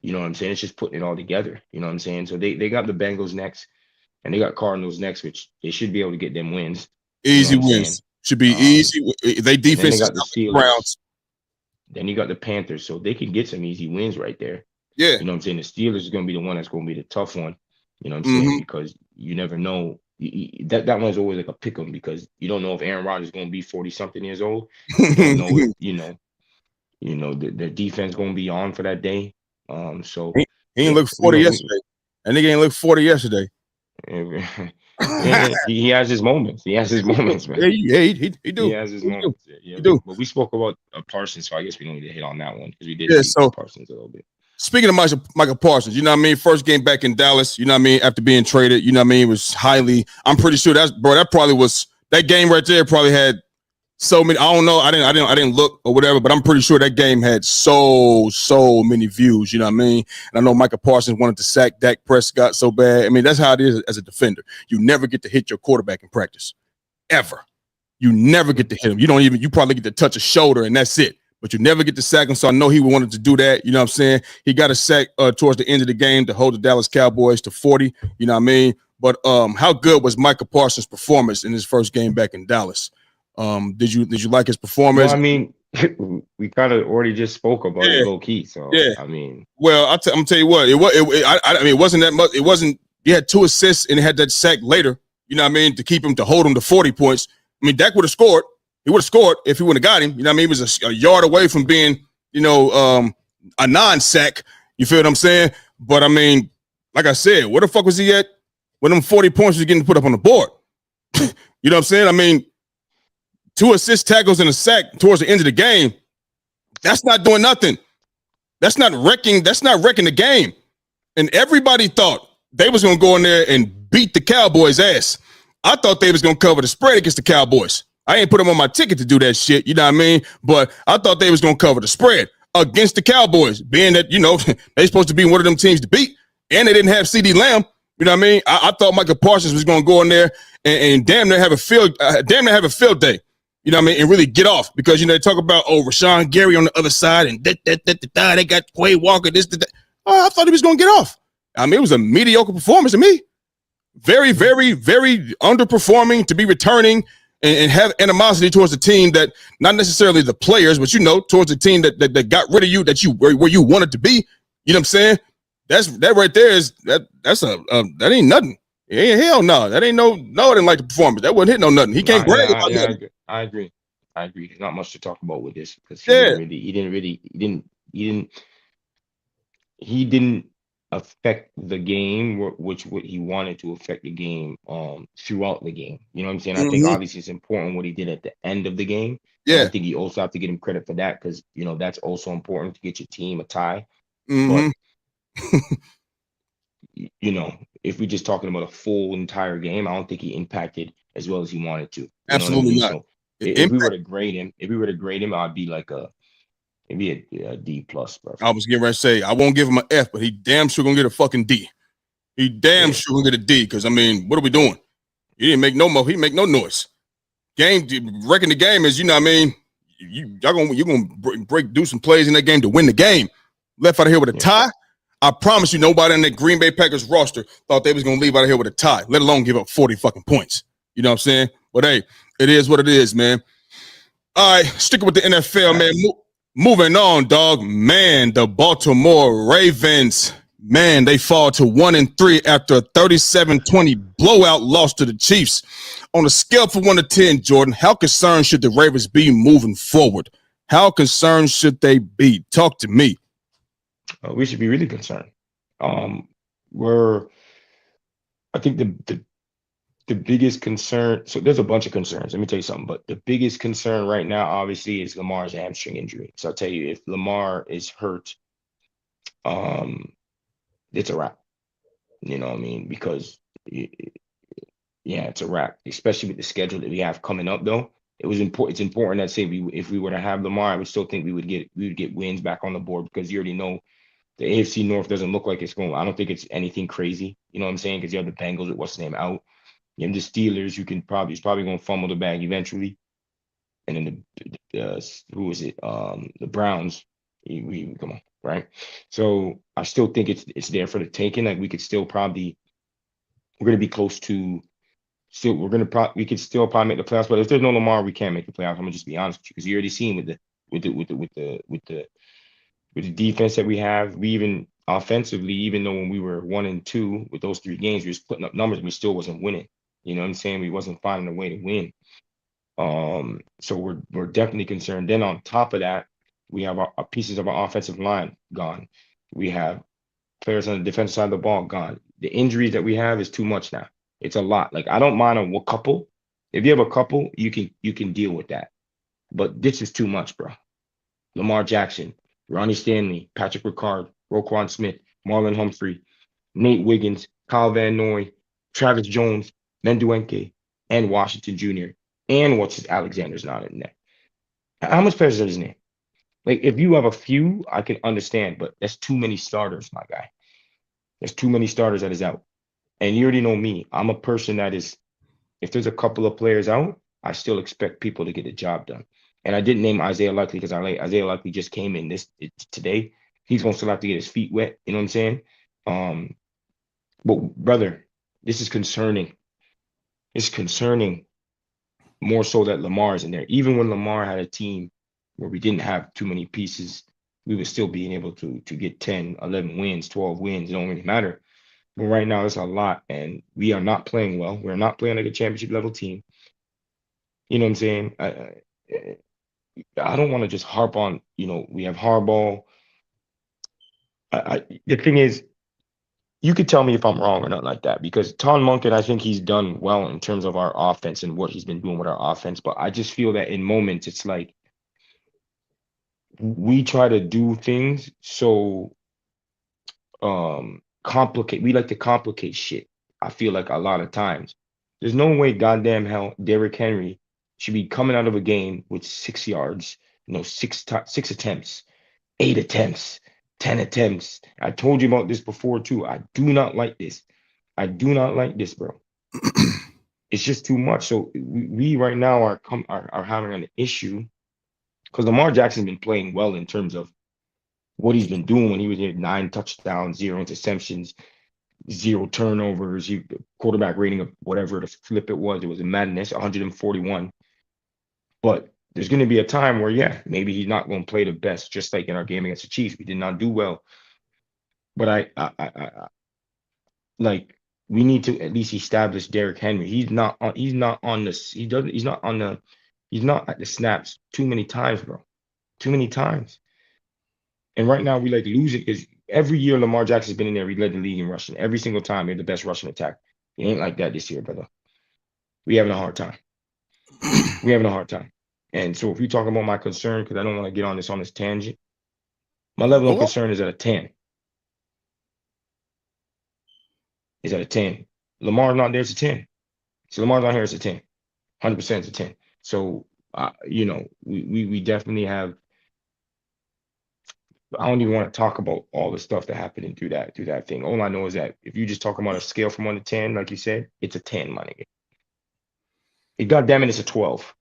You know what I'm saying? It's just putting it all together. You know what I'm saying? So they got the Bengals next. And they got Cardinals next, which they should be able to get them wins. Easy wins. Should be easy. They defense got the Steelers. Browns. Then you got the Panthers, so they can get some easy wins right there. Yeah. You know what I'm saying? The Steelers is going to be the one that's going to be the tough one. You know what I'm saying? Because you never know. That one's always like a pick 'em because you don't know if Aaron Rodgers is going to be 40-something years old. You don't know if, the defense going to be on for that day. So he ain't look 40 yesterday. And nigga ain't look 40 yesterday. He has his moments. He has his moments, man. Yeah, he do. He has his moments. He do. But we spoke about Parsons, so I guess we don't need to hit on that one because we did Parsons a little bit. Speaking of Michael Parsons, you know what I mean? First game back in Dallas, you know what I mean? After being traded, you know what I mean? It was I'm pretty sure that probably was, that game right there probably had so many, I don't know, I didn't look or whatever, but I'm pretty sure that game had so many views, you know what I mean? And I know Michael Parsons wanted to sack Dak Prescott so bad. I mean, that's how it is as a defender. You never get to hit your quarterback in practice, ever. You never get to hit him. You probably get to touch a shoulder and that's it. But you never get to sack him, so I know he wanted to do that, you know what I'm saying? He got a sack towards the end of the game to hold the Dallas Cowboys to 40, you know what I mean? But how good was Michael Parsons' performance in his first game back in Dallas? Did you like his performance? Well, I mean, we kind of already just spoke about it low key. So I mean, well, I'm tell you what, it wasn't that much. It wasn't. He had 2 assists and he had that sack later. You know what I mean? To hold him to 40 points. I mean, Dak would have scored. He would have scored if he would have got him. You know what I mean? He was a yard away from being, a non-sack. You feel what I'm saying? But I mean, like I said, where the fuck was he at when them 40 points was getting put up on the board? You know what I'm saying? I mean, 2 assist tackles and a sack towards the end of the game. That's not doing nothing. That's not wrecking the game. And everybody thought they was going to go in there and beat the Cowboys' ass. I thought they was going to cover the spread against the Cowboys. I ain't put them on my ticket to do that shit, you know what I mean? But I thought they was going to cover the spread against the Cowboys, being that, they supposed to be one of them teams to beat, and they didn't have CD Lamb, you know what I mean? I thought Michael Parsons was going to go in there and damn near have a field day. You know what I mean? And really get off because, they talk about, Rashawn Gary on the other side and they got Quay Walker, this, that. Oh, I thought he was going to get off. I mean, it was a mediocre performance to me. very, very, very underperforming to be returning and have animosity towards the team that not necessarily the players, but towards the team that got rid of you, that you where you wanted to be. You know what I'm saying? That right there is that's that ain't nothing. Yeah, hell no. That ain't no, I didn't like the performance. That wasn't hitting on nothing. He can't brag about nothing. I agree. I agree. There's not much to talk about with this because Yeah. he didn't affect the game, which what he wanted to affect the game throughout the game. You know what I'm saying? I think obviously it's important what he did at the end of the game. And I Yeah. think you also have to give him credit for that because that's also important to get your team a tie. Mm-hmm. But if we're just talking about a full entire game, I don't think he impacted as well as he wanted to. You Absolutely know what I mean? not. So if we were to grade him, I'd be like maybe a D plus, bro. I was getting ready to say I won't give him an F, but he damn sure gonna get a fucking D. He damn sure gonna get a D because I mean, what are we doing? He didn't make no more. He make no noise. Game wrecking the game is, what I mean, you're gonna do some plays in that game to win the game. Left out of here with a tie. I promise you, nobody in that Green Bay Packers roster thought they was gonna leave out of here with a tie, let alone give up 40 fucking points. You know what I'm saying? But hey, it is what it is, man. All right, sticking with the NFL, man. Moving on, dog. Man, the Baltimore Ravens, man, they fall to 1-3 after a 37-20 blowout loss to the Chiefs. On a scale from 1 to 10, Jordan, how concerned should the Ravens be moving forward? How concerned should they be? Talk to me. We should be really concerned. I think the biggest concern, so there's a bunch of concerns. Let me tell you something, but the biggest concern right now, obviously, is Lamar's hamstring injury. So I'll tell you, if Lamar is hurt, it's a wrap. You know what I mean? Because, it's a wrap, especially with the schedule that we have coming up, though. It's important that, say, if we were to have Lamar, I would still think we would get wins back on the board because you already know the AFC North doesn't look like it's going. I don't think it's anything crazy. You know what I'm saying? Because you have the Bengals with what's the name out. You have the Steelers. He's probably going to fumble the bag eventually. And then who is it? The Browns. Come on, right? So I still think it's there for the taking. Like we could still probably, we're going to be close to. Still, we could still probably make the playoffs. But if there's no Lamar, we can't make the playoffs. I'm gonna just be honest with you because you already seen with the defense that we have, we even offensively, even though when we were 1-2 with those 3 games, we was putting up numbers, we still wasn't winning. You know what I'm saying? We wasn't finding a way to win. So we're definitely concerned. Then on top of that, we have our pieces of our offensive line gone. We have players on the defensive side of the ball gone. The injuries that we have is too much now. It's a lot. Like I don't mind a couple. If you have a couple, you can deal with that. But this is too much, bro. Lamar Jackson, Ronnie Stanley, Patrick Ricard, Roquan Smith, Marlon Humphrey, Nate Wiggins, Kyle Van Noy, Travis Jones, Menduenke, and Washington Jr. And Alexander's not in there. How much players is his name? Like, if you have a few, I can understand, but that's too many starters, my guy. There's too many starters that is out. And you already know me. I'm a person that is, if there's a couple of players out, I still expect people to get the job done. And I didn't name Isaiah Likely because Isaiah Likely just came in today. He's going to still have to get his feet wet. You know what I'm saying? But brother, this is concerning. It's concerning more so that Lamar is in there. Even when Lamar had a team where we didn't have too many pieces, we were still being able to get 10, 11 wins, 12 wins. It don't really matter. But right now, it's a lot, and we are not playing well. We're not playing like a championship level team. You know what I'm saying? I don't want to just harp on, we have Harbaugh. The thing is, you could tell me if I'm wrong or not like that, because Tom Monken, I think he's done well in terms of our offense and what he's been doing with our offense. But I just feel that in moments, it's like we try to do things so complicate. We like to complicate shit. I feel like a lot of times. There's no way goddamn hell Derrick Henry should be coming out of a game with 6 yards, 6 attempts, 8 attempts, 10 attempts. I told you about this before too. I do not like this. I do not like this, bro. It's just too much. So we right now are having an issue because Lamar Jackson's been playing well in terms of what he's been doing when he was here, 9 touchdowns, 0 interceptions. zero turnovers, quarterback rating of whatever the flip it was a madness, 141. But there's going to be a time where, yeah, maybe he's not going to play the best, just like in our game against the Chiefs. We did not do well. But I like we need to at least establish Derrick Henry. He's not on this. He's not at the snaps too many times, bro. Too many times. And right now we like losing because every year Lamar Jackson's been in there, we led the league in rushing. Every single time they're the best rushing attack. It ain't like that this year, brother. We having a hard time. We having a hard time. And so if you talk about my concern, because I don't want to get on this tangent, my level of concern is at a 10. Is at a 10. Lamar's not there, it's a 10. So Lamar's not here, it's a 10. 100% it's a 10. So, we definitely have. I don't even want to talk about all the stuff that happened and do that thing. All I know is that if you just talk about a scale from 1 to 10, like you said, it's a 10, my nigga. God damn it, it's a 12.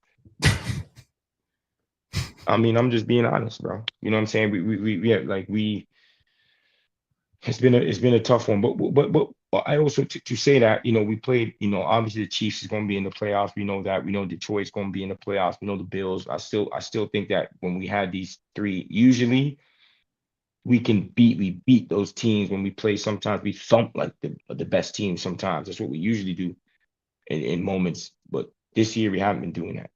I mean, I'm just being honest, bro. You know what I'm saying? It's been a tough one, but I also to say that, we played, obviously the Chiefs is going to be in the playoffs. We know that. We know Detroit's going to be in the playoffs. We know the Bills. I still think that when we had these three, usually we beat those teams when we play. Sometimes we thump like the best team. Sometimes that's what we usually do in moments. But this year we haven't been doing that.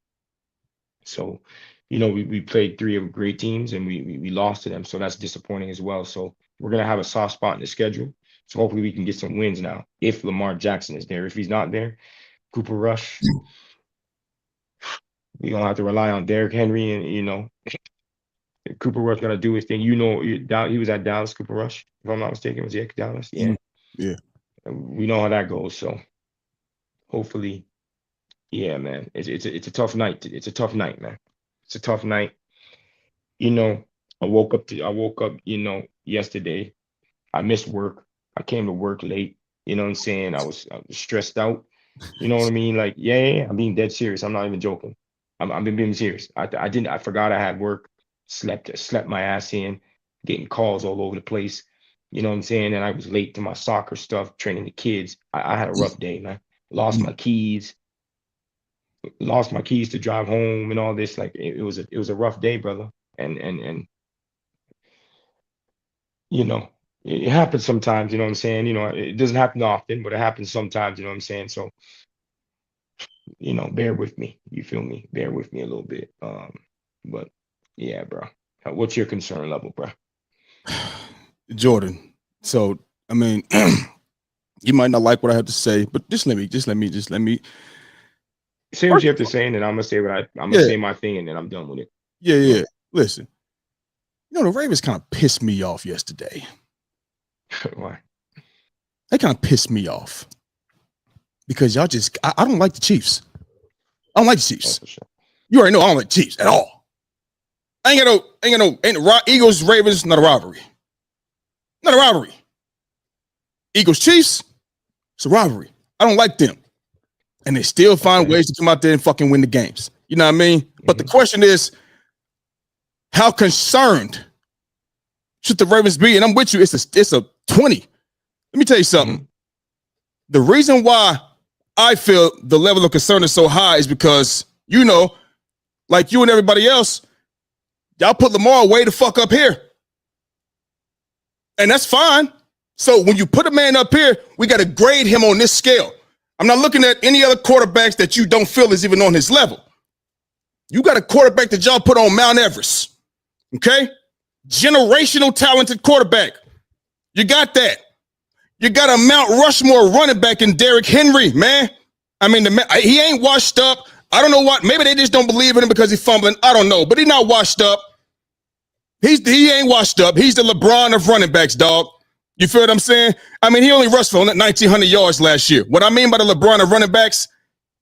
So, we played three of great teams and we lost to them. So that's disappointing as well. So we're going to have a soft spot in the schedule. So hopefully we can get some wins now if Lamar Jackson is there. If he's not there, Cooper Rush, we're going to have to rely on Derrick Henry and, Cooper Rush got to do his thing. He was at Dallas, Cooper Rush, if I'm not mistaken. Was he at Dallas? Yeah. Yeah. We know how that goes. So hopefully, yeah, man. It's a tough night. It's a tough night, man. It's a tough night. I woke up, yesterday. I missed work. I came to work late. You know what I'm saying? I was stressed out. You know what I mean? Like, yeah, I'm being dead serious. I'm not even joking. I'm being serious. I forgot I had work. Slept my ass in, getting calls all over the place. You know what I'm saying? And I was late to my soccer stuff, training the kids. I had a rough day, man. Lost my keys to drive home and all this. Like it was a rough day, brother. And it happens sometimes, you know what I'm saying? It doesn't happen often, but it happens sometimes, you know what I'm saying? So, bear with me. You feel me? Bear with me a little bit. But yeah, bro. What's your concern level, bro? Jordan. So, I mean, you might not like what I have to say, but just let me say what you have to say, and then I'm gonna say I'm gonna say my thing, and then I'm done with it. Yeah. Listen, the Ravens kind of pissed me off yesterday. Why? They kind of pissed me off because y'all I don't like the Chiefs. I don't like the Chiefs. Oh, sure. You already know I don't like the Chiefs at all. Ain't no Eagles, Ravens, not a rivalry. Not a rivalry. Eagles, Chiefs, it's a rivalry. I don't like them. And they still find ways to come out there and fucking win the games. You know what I mean? Mm-hmm. But the question is, how concerned should the Ravens be? And I'm with you, it's a 20. Let me tell you something. Mm-hmm. The reason why I feel the level of concern is so high is because, like you and everybody else, y'all put Lamar way the fuck up here. And that's fine. So when you put a man up here, we got to grade him on this scale. I'm not looking at any other quarterbacks that you don't feel is even on his level. You got a quarterback that y'all put on Mount Everest. Okay? Generational talented quarterback. You got that. You got a Mount Rushmore running back in Derrick Henry, man. I mean, he ain't washed up. I don't know what. Maybe they just don't believe in him because he's fumbling. I don't know. But he's not washed up. He ain't washed up. He's the LeBron of running backs, dog. You feel what I'm saying? I mean, he only rushed for 1,900 yards last year. What I mean by the LeBron of running backs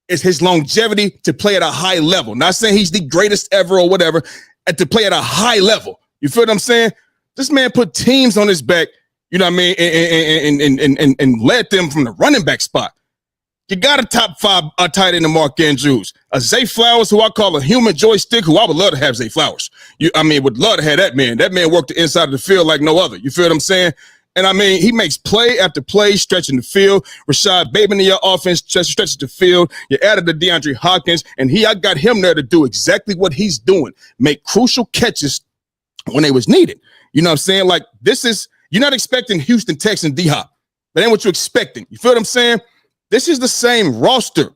is his longevity to play at a high level. Not saying he's the greatest ever or whatever, to play at a high level. You feel what I'm saying? This man put teams on his back, you know what I mean, and led them from the running back spot. You got a top 5 tight end in Mark Andrews. A Zay Flowers, who I call a human joystick, who I would love to have Zay Flowers. Would love to have that man. That man worked the inside of the field like no other. You feel what I'm saying? And I mean, he makes play after play, stretching the field. Rashad Bateman in your offense stretches the field. You added the DeAndre Hopkins, and I got him there to do exactly what he's doing, make crucial catches when they was needed. You know what I'm saying? Like, you're not expecting Houston Texans D-Hop. That ain't what you're expecting. You feel what I'm saying? This is the same roster,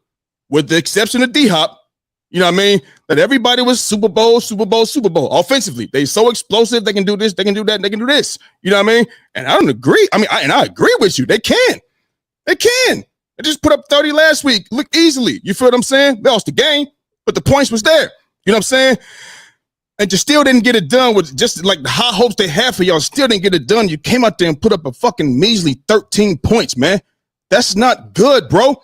with the exception of D-Hop. You know what I mean? That everybody was Super Bowl. Offensively, they so explosive. They can do this. They can do that. They can do this. You know what I mean? And I don't agree. I agree with you. They can. They just put up 30 last week. Look easily. You feel what I'm saying? They lost the game, but the points was there. You know what I'm saying? And you still didn't get it done with just like the high hopes they had for y'all. Still didn't get it done. You came out there and put up a fucking measly 13 points, man. That's not good, bro.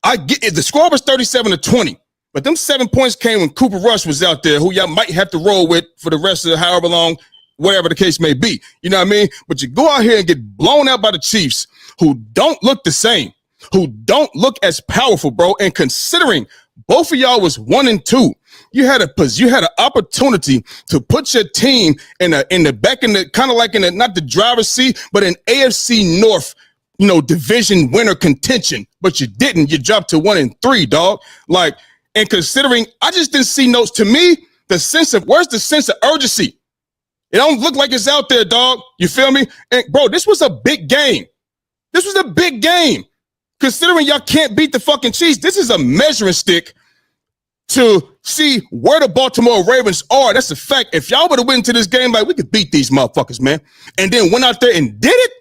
I get it. The score was 37-20. But them 7 points came when Cooper Rush was out there, who y'all might have to roll with for the rest of however long, whatever the case may be. You know what I mean? But you go out here and get blown out by the Chiefs, who don't look the same, who don't look as powerful, bro. And considering both of y'all was 1-2, you had an opportunity to put your team in the back in the kind of like in the not the driver's seat, but in AFC North, division winner contention. But you didn't. You dropped to 1-3, dog. Like. And considering, I just didn't see notes. To me, where's the sense of urgency? It don't look like it's out there, dog. You feel me? And bro, this was a big game. Considering y'all can't beat the fucking Chiefs, this is a measuring stick to see where the Baltimore Ravens are. That's a fact. If y'all would have went into this game like, we could beat these motherfuckers, man, and then went out there and did it,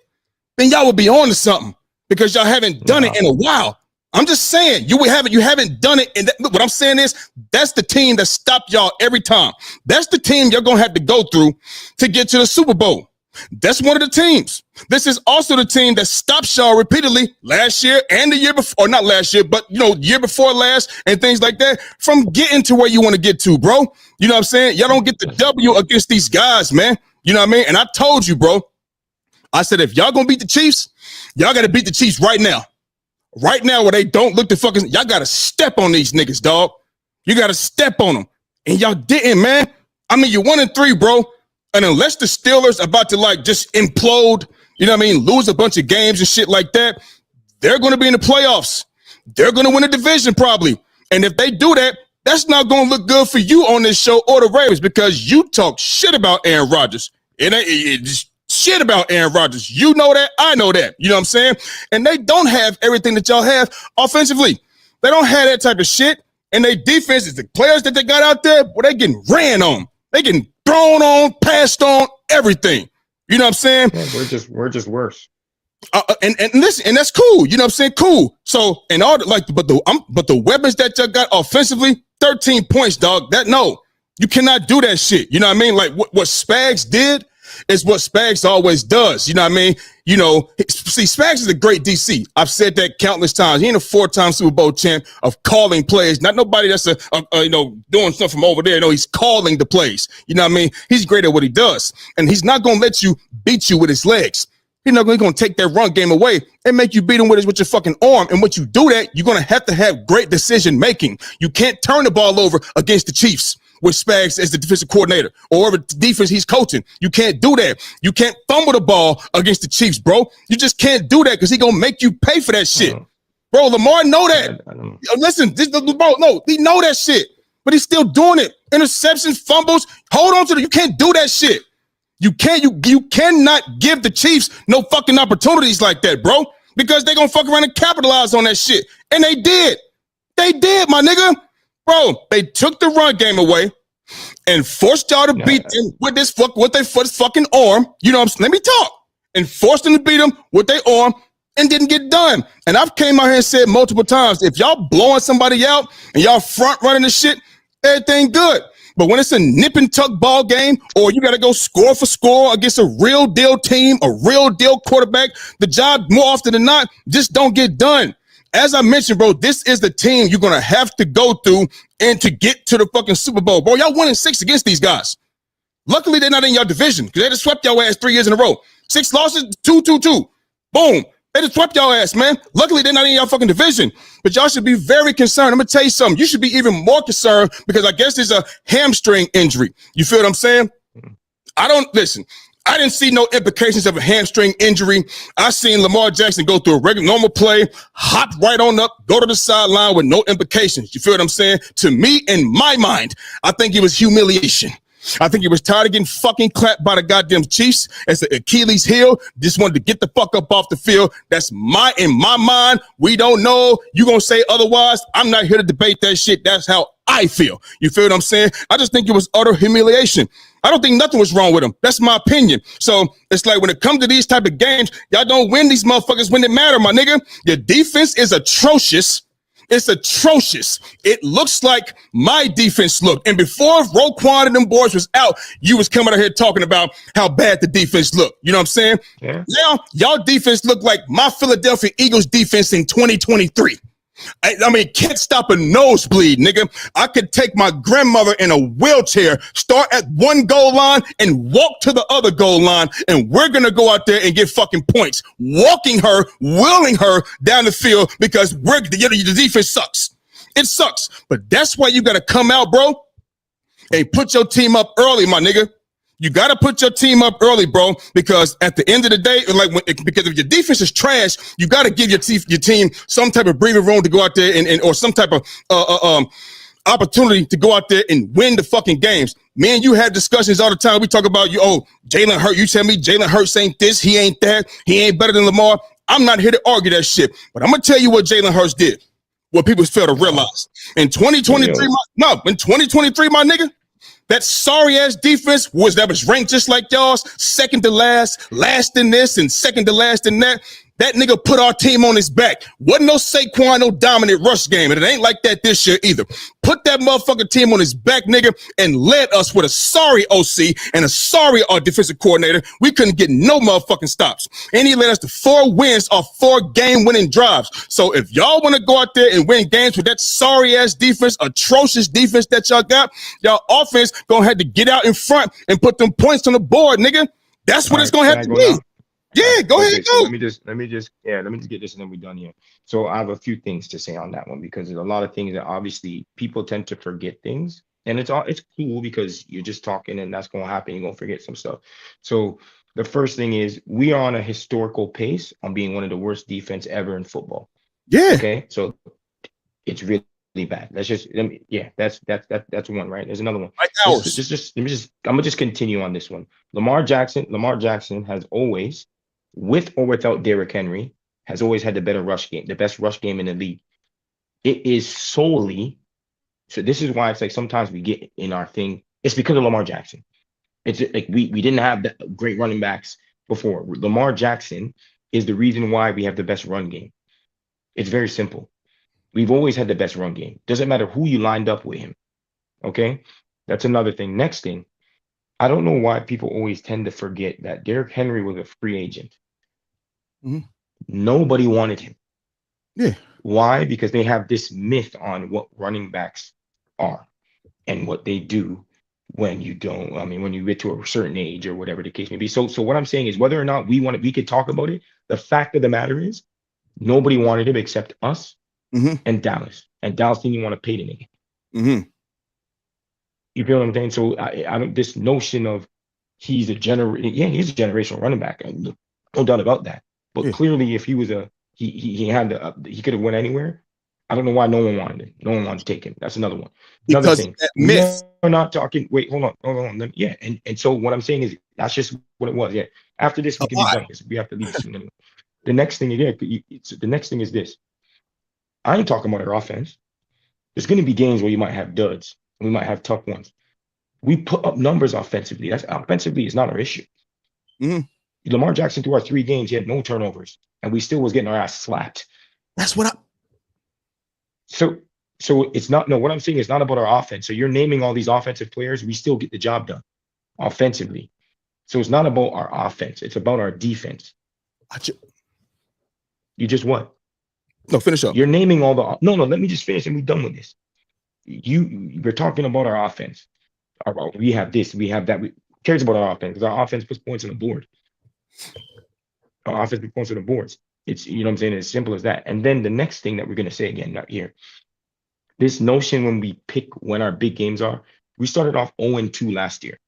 then y'all would be on to something because y'all haven't done it in a while. I'm just saying, you haven't done it. And what I'm saying is, that's the team that stopped y'all every time. That's the team you're going to have to go through to get to the Super Bowl. That's one of the teams. This is also the team that stopped y'all repeatedly last year and the year before, or not last year, but, year before last and things like that from getting to where you want to get to, bro. You know what I'm saying? Y'all don't get the W against these guys, man. You know what I mean? And I told you, bro, I said, if y'all going to beat the Chiefs, y'all got to beat the Chiefs right now. Right now, where they don't look the fucking, y'all got to step on these niggas, dog. You got to step on them. And y'all didn't, man. I mean, you're 1-3, bro. And unless the Steelers are about to just implode, you know what I mean, lose a bunch of games and shit like that, they're going to be in the playoffs. They're going to win a division probably. And if they do that, that's not going to look good for you on this show or the Ravens because you talk shit about Aaron Rodgers. It just shit about Aaron Rodgers. You know that. I know that. You know what I'm saying? And they don't have everything that y'all have offensively. They don't have that type of shit. And their defense is the players that they got out there, well, they getting ran on. They getting thrown on, passed on, everything. You know what I'm saying? Yeah, we're just worse. And listen, and that's cool. You know what I'm saying? Cool. So, and all but the weapons that y'all got offensively, 13 points, dog. You cannot do that shit. You know what I mean? Like what Spags did is what Spags always does. You know what I mean? See, Spags is a great DC. I've said that countless times. He ain't a 4-time Super Bowl champ of calling plays. Not nobody that's doing stuff from over there. No, he's calling the plays. You know what I mean? He's great at what he does. And he's not going to let you beat you with his legs. He's not going to take that run game away and make you beat him with your fucking arm. And what you do that, you're going to have great decision making. You can't turn the ball over against the Chiefs with Spags as the defensive coordinator or whatever defense he's coaching. You can't do that. You can't fumble the ball against the Chiefs, bro. You just can't do that because he's going to make you pay for that shit. Bro, Lamar know that. Listen, he know that shit, but he's still doing it. Interceptions, fumbles, hold on to you can't do that shit. You cannot give the Chiefs no fucking opportunities like that, bro, because they're going to fuck around and capitalize on that shit. And they did. They did, my nigga. Bro, they took the run game away and forced y'all to beat them with this fucking arm. You know what I'm saying? Let me talk. And forced them to beat them with their arm and didn't get done. And I've came out here and said multiple times, if y'all blowing somebody out and y'all front running the shit, everything good. But when it's a nip and tuck ball game or you got to go score for score against a real deal team, a real deal quarterback, the job more often than not just don't get done. As I mentioned, bro, this is the team you're going to have to go through and to get to the fucking Super Bowl. Bro, y'all 1-6 against these guys. Luckily, they're not in your division because they just swept your ass 3 years in a row. 6 losses, 2-2-2. Boom. They just swept your ass, man. Luckily, they're not in your fucking division. But y'all should be very concerned. I'm going to tell you something. You should be even more concerned because I guess there's a hamstring injury. You feel what I'm saying? I didn't see no implications of a hamstring injury. I seen Lamar Jackson go through a regular normal play, hop right on up, go to the sideline with no implications. You feel what I'm saying? To me, in my mind, I think it was humiliation. I think he was tired of getting fucking clapped by the goddamn Chiefs as the Achilles heel. Just wanted to get the fuck up off the field. That's in my mind. We don't know. You gonna say otherwise? I'm not here to debate that shit. That's how I feel. You feel what I'm saying? I just think it was utter humiliation. I don't think nothing was wrong with him. That's my opinion. So it's like when it comes to these type of games, y'all don't win these motherfuckers when it matter, my nigga. Your defense is atrocious. It's atrocious. It looks like my defense looked. And before Roquan and them boys was out, you was coming out here talking about how bad the defense looked. You know what I'm saying? Yeah. Now, y'all defense look like my Philadelphia Eagles defense in 2023. I mean, can't stop a nosebleed, nigga. I could take my grandmother in a wheelchair, start at one goal line and walk to the other goal line, and we're going to go out there and get fucking points, walking her, wheeling her down the field because the defense sucks. It sucks. But that's why you got to come out, bro, and put your team up early, my nigga. You got to put your team up early, bro, because at the end of the day, because if your defense is trash, you got to give your team some type of breathing room to go out there and or some type of opportunity to go out there and win the fucking games. Me and you have discussions all the time. We talk about Jalen Hurts. You tell me Jalen Hurts ain't this, he ain't that, he ain't better than Lamar. I'm not here to argue that shit, but I'm gonna tell you what Jalen Hurts did. What people fail to realize in 2023, in 2023, my nigga. That sorry ass defense was ranked just like y'all's, second to last in this and second to last in that. That nigga put our team on his back. Wasn't no Saquon, no dominant rush game, and it ain't like that this year either. Put that motherfucking team on his back, nigga, and led us with a sorry OC and a sorry defensive coordinator. We couldn't get no motherfucking stops. And he led us to 4 wins off 4 game-winning drives. So if y'all want to go out there and win games with that sorry-ass defense, atrocious defense that y'all got, y'all offense gonna have to get out in front and put them points on the board, nigga. That's what it's gonna have to be. Now? Yeah, go ahead. So let me just get this and then we're done here. So I have a few things to say on that one because there's a lot of things that obviously people tend to forget things, and it's cool because you're just talking and that's gonna happen. You're gonna forget some stuff. So the first thing is we are on a historical pace on being one of the worst defense ever in football. Yeah. Okay. So it's really bad. That's one, right? There's another one. Like ours. I'm gonna just continue on this one. Lamar Jackson has always, with or without Derrick Henry, has always had the better rush game, the best rush game in the league. It is solely, so this is why it's like sometimes we get in our thing, it's because of Lamar Jackson. It's like we didn't have great running backs before. Lamar Jackson is the reason why we have the best run game. It's very simple. We've always had the best run game. Doesn't matter who you lined up with him. Okay? That's another thing. Next thing, I don't know why people always tend to forget that Derrick Henry was a free agent. Mm-hmm. Nobody wanted him. Yeah. Why? Because they have this myth on what running backs are and what they do when you get to a certain age or whatever the case may be. So what I'm saying is whether or not we could talk about it, the fact of the matter is nobody wanted him except us and Dallas. And Dallas didn't even want to pay the nigga. Mm-hmm. You feel what I'm saying? So I don't, this notion of he's a generational running back. No doubt about that. But clearly, if he was he could have went anywhere. I don't know why no one wanted him. No one wanted to take him. That's another one. Another thing. We're not talking. Wait, hold on. Yeah, and so what I'm saying is that's just what it was. Yeah. After this, we can be done. We have to leave soon anyway. The next thing is this. I ain't talking about our offense. There's going to be games where you might have duds. We might have tough ones. We put up numbers offensively. Offensively is not our issue. Mm-hmm. Lamar Jackson through our 3 games, he had no turnovers, and we still was getting our ass slapped. That's what So it's not. No, what I'm saying is not about our offense. So you're naming all these offensive players. We still get the job done offensively. So it's not about our offense. It's about our defense. You just what? No, finish up. You're naming all the. No. Let me just finish, and we're done with this. We're talking about our offense. We have this, we have that. We cares about our offense because our offense puts points on the board. Our offense puts points on the boards. It's, you know what I'm saying, as simple as that. And then the next thing that we're going to say again, not here, this notion when we pick when our big games are, we started off 0-2 last year.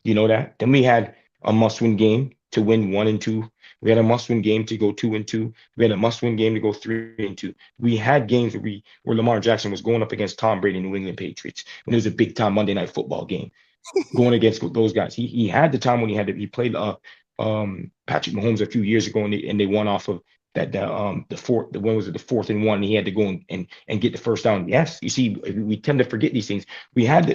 You know that? Then we had a must-win game to win 1-2. We had a must-win game to go 2-2. We had a must-win game to go 3-2. We had games where Lamar Jackson was going up against Tom Brady and New England Patriots when it was a big-time Monday Night Football game, going against those guys. He had the time when he played Patrick Mahomes a few years ago, and they won off of the 4th and 1, and he had to go and get the first down. Yes, you see, we tend to forget these things. We had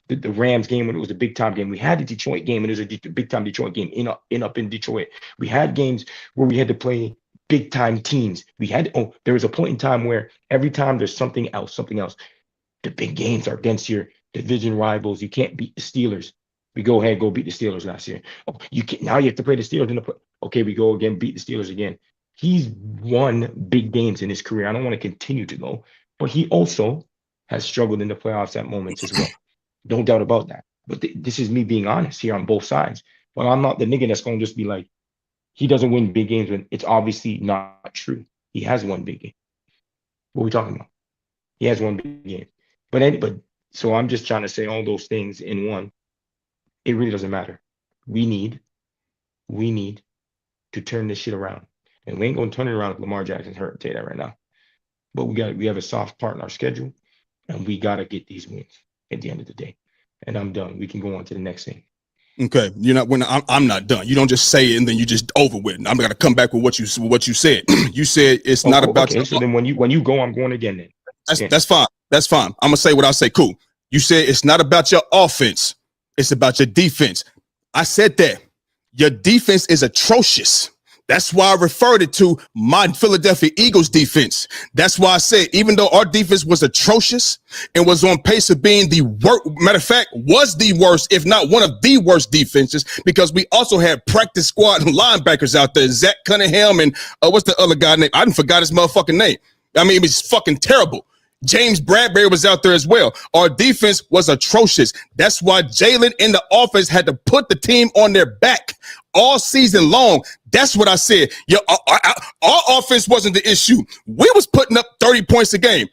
the Rams game when it was a big time game. We had the Detroit game, and it was a big time Detroit game in Detroit. We had games where we had to play big time teams. There was a point in time where every time there's something else, the big games are against your division rivals. You can't beat the Steelers. We go beat the Steelers last year. Oh, now you have to play the Steelers. Okay, we go again, beat the Steelers again. He's won big games in his career. I don't want to continue to go, but he also has struggled in the playoffs at moments as well. No doubt about that. But this is me being honest here on both sides. But I'm not the nigga that's going to just be like, he doesn't win big games when it's obviously not true. He has won big game. What are we talking about? He has won big game. But so I'm just trying to say all those things in one. It really doesn't matter. We need to turn this shit around. And we ain't gonna turn it around if Lamar Jackson's hurt. I'll tell you that right now. But we have a soft part in our schedule, and we gotta get these wins at the end of the day. And I'm done. We can go on to the next thing. Okay, I'm not done. You don't just say it and then you just over with it. I'm gonna come back with what you said. You said it's not about. Okay, so then when you go, I'm going again. Then that's fine. That's fine. I'm gonna say what I say. Cool. You said it's not about your offense. It's about your defense. I said that your defense is atrocious. That's why I referred it to my Philadelphia Eagles defense. That's why I said, even though our defense was atrocious and was on pace of being the worst, matter of fact, was the worst, if not one of the worst defenses, because we also had practice squad and linebackers out there, Zach Cunningham and what's the other guy name? I didn't forgot his motherfucking name. I mean, it was fucking terrible. James Bradbury was out there as well. Our defense was atrocious. That's why Jalen and the offense had to put the team on their back all season long. That's what I said. Our offense wasn't the issue. We was putting up 30 points a game.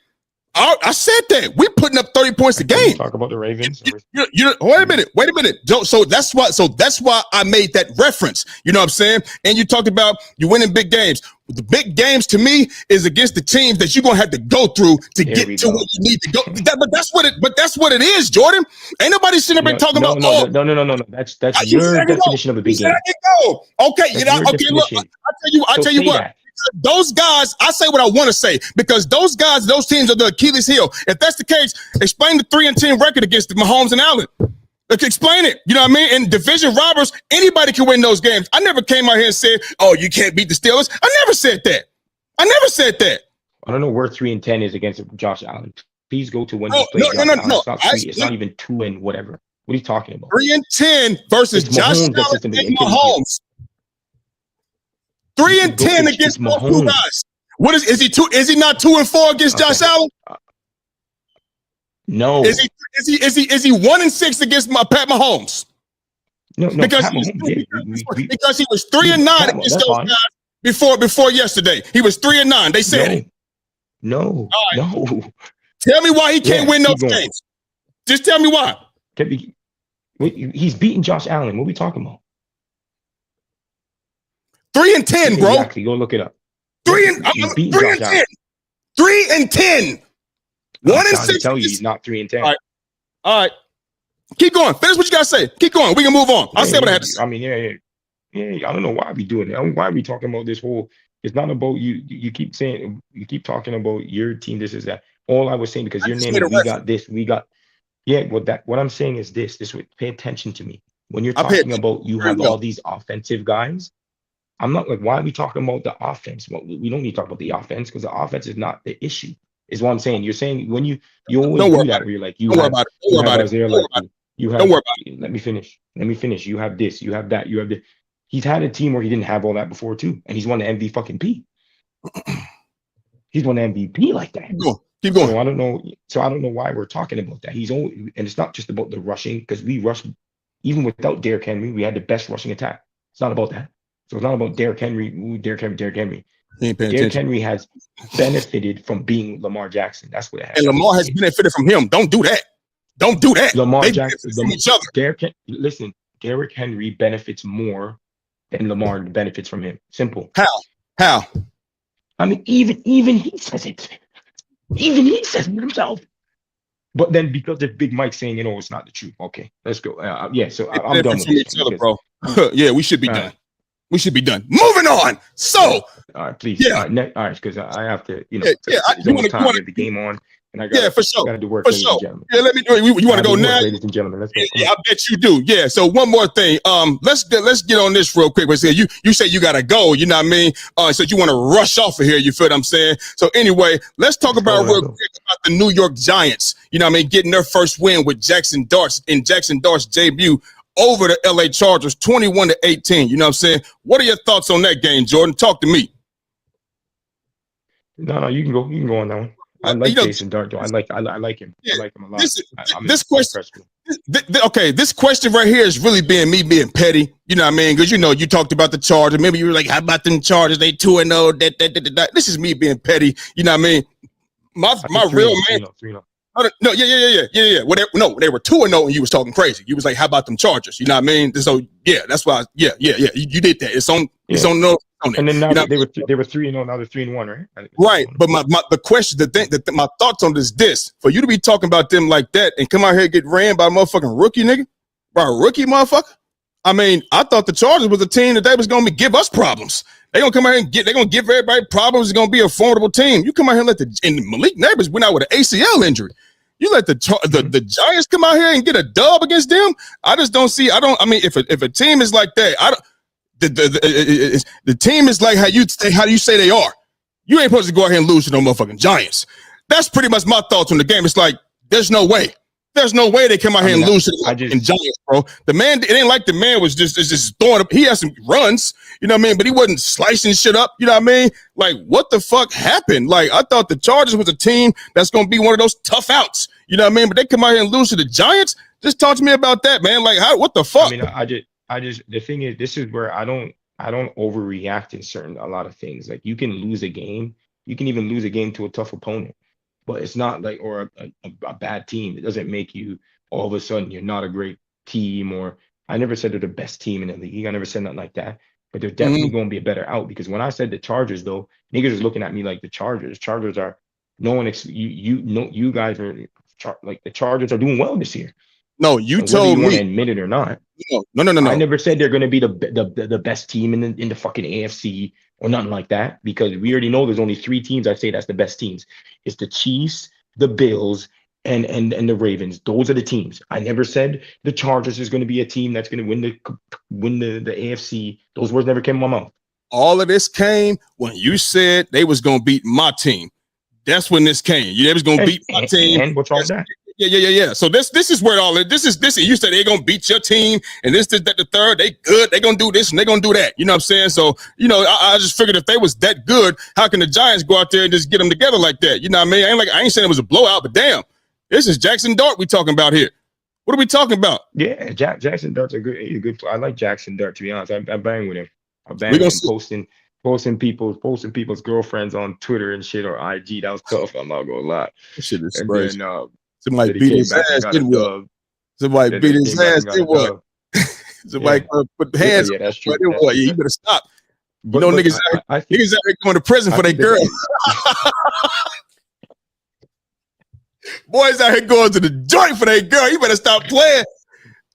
I said that. We're putting up 30 points a game. Talk about the Ravens. Wait a minute. So that's why I made that reference. You know what I'm saying? And you talked about you winning big games. The big games to me is against the teams that you're gonna have to go through to get to where you need to go. But that's what it is, Jordan. Ain't nobody sitting there talking about. No. That's your definition of a big game. Okay, look, I'll tell you what. That. Those guys, I say what I want to say because those teams are the Achilles heel. If that's the case, explain the 3-10 record against Mahomes and Allen. Explain it. You know what I mean? And division robbers, anybody can win those games. I never came out here and said, "Oh, you can't beat the Steelers." I never said that. I don't know where 3-10 is against Josh Allen. Please go to when he played Josh Allen. No. It's not even 2 and whatever. What are you talking about? 3-10 versus Josh Allen and Mahomes. 3-10 against those two guys. What is he not 2-4 against Josh Allen? No. Is he 1-6 against Pat Mahomes? No, because he was 3-9 against those guys before yesterday. He was 3-9. They said no. Tell me why he can't win those games. Just tell me why. He's beating Josh Allen. What are we talking about? 3-10, bro. Exactly. Go look it up. 3-10. 3-10. 1-6. Tell you he's not 3-10. All right. Keep going. Finish what you gotta say. Keep going. We can move on. I'll say what I have to say. I mean, yeah. I don't know why we doing it. Why are we talking about this whole? It's not about you. You keep saying. You keep talking about your team. This is that. All I was saying because your name. We got this. We got. Yeah. What I'm saying is this. This would pay attention to me when you're talking about. You have all these offensive guys. I'm not like, why are we talking about the offense? Well, we don't need to talk about the offense because the offense is not the issue. Is what I'm saying. You're saying when you always do that where you're like, you have Isaiah, you have. Let me finish. You have this. You have that. You have this. He's had a team where he didn't have all that before too, and he's won the MVP. He's won the MVP like that. Keep going. So I don't know why we're talking about that. He's only, and it's not just about the rushing because we rushed even without Derrick Henry. We had the best rushing attack. It's not about that. So it's not about Derrick Henry. Derrick Henry. Derrick Henry has benefited from being Lamar Jackson. That's what it has. And Lamar has benefited from him. Don't do that. Lamar Jackson from each other. Listen, Derrick Henry benefits more than Lamar benefits from him. Simple. How? I mean, even he says it. Even he says it himself. But then because of Big Mike saying, it's not the truth. Okay, let's go. Yeah, so I'm done with from this each one other, because, bro. Yeah, we should be done. We should be done. Moving on. So, all right, please. yeah, All right, because I have to, it's you almost time. want We have the game on, and I for sure. gotta do work, For ladies sure. and gentlemen. Yeah, let me do it. You want to go now? Ladies and gentlemen, let's go. Yeah, I bet you do. Yeah. So one more thing. Let's get on this real quick. But you say you gotta go. You know what I mean? So you want to rush off of here. You feel what I'm saying? So anyway, let's talk about real quick about the New York Giants. You know what I mean? Getting their first win with Jackson Dart's debut over the LA Chargers, 21-18. You know what I'm saying? What are your thoughts on that game, Jordan? Talk to me. No, you can go. You can go on that one. I like Jason Dart, though. I like him. Yeah, I like him a lot. This question right here is really me being petty. You know what I mean? Because you talked about the Chargers. Maybe you were like, "How about them Chargers? They 2-0." That. This is me being petty. You know what I mean? My real man. 3-0. No, yeah. Whatever. No, they were 2-0, and you was talking crazy. You was like, "How about them Chargers?" You know what I mean? So yeah, that's why. Yeah. You did that. It's on. It's on no. And then now they were 3-0. Now they're 3-1, right? Right. But the question, my thoughts on this, for you to be talking about them like that and come out here and get ran by a motherfucking rookie nigga, by a rookie motherfucker. I mean, I thought the Chargers was a team that they was gonna give us problems. They gonna come out here they're gonna give everybody problems. It's gonna be a formidable team. You come out here and Malik Neighbors went out with an ACL injury. You let the Giants come out here and get a dub against them. I just don't see. I mean, if a team is like that, the team is like how you say they are. You ain't supposed to go out here and lose to no motherfucking Giants. That's pretty much my thoughts on the game. It's like there's no way. There's no way they come out here and lose to the Giants, bro. The man, it ain't like the man was just throwing up. He had some runs, you know what I mean, but he wasn't slicing shit up, you know what I mean? Like, what the fuck happened? Like, I thought the Chargers was a team that's gonna be one of those tough outs, you know what I mean? But they come out here and lose to the Giants. Just talk to me about that, man. Like, what the fuck? I mean, I just the thing is, this is where I don't overreact in a lot of things. Like, you can lose a game, you can even lose a game to a tough opponent, but it's not like, or a bad team. It doesn't make you all of a sudden you're not a great team. Or I never said they're the best team in the league. I never said nothing like that. But they're definitely going to be a better out, because when I said the Chargers, though, niggas is looking at me like the Chargers. Chargers are you guys are like the Chargers are doing well this year. No, you told me. Want to admit it or not? No. I never said they're going to be the best team in the fucking AFC or nothing like that, because we already know there's only 3 teams I say that's the best teams. It's the Chiefs, the Bills, and the Ravens. Those are the teams. I never said the Chargers is going to be a team that's going to win the AFC. Those words never came in my mouth. All of this came when you said they was going to beat my team. That's when this came. They was going to beat my team. And what's wrong with that? Yeah. So this is where all this is. You said they're gonna beat your team, and that, the third, they good. They gonna do this and they gonna do that. You know what I'm saying? So I just figured if they was that good, how can the Giants go out there and just get them together like that? You know what I mean? I ain't saying it was a blowout, but damn, this is Jackson Dart we talking about here. What are we talking about? Yeah, Jackson Dart's a good. I like Jackson Dart, to be honest. I bang with him. I bang with him posting people's girlfriends on Twitter and shit, or IG. That was tough. I'm not gonna lie. This shit is and crazy. Then, somebody beat his ass. Somebody beat his ass. It was. Somebody put hands. Yeah, that's true. It was. You better stop. But, niggas out here going to prison for their girl. Boys out here going to the joint for their girl. You better stop playing.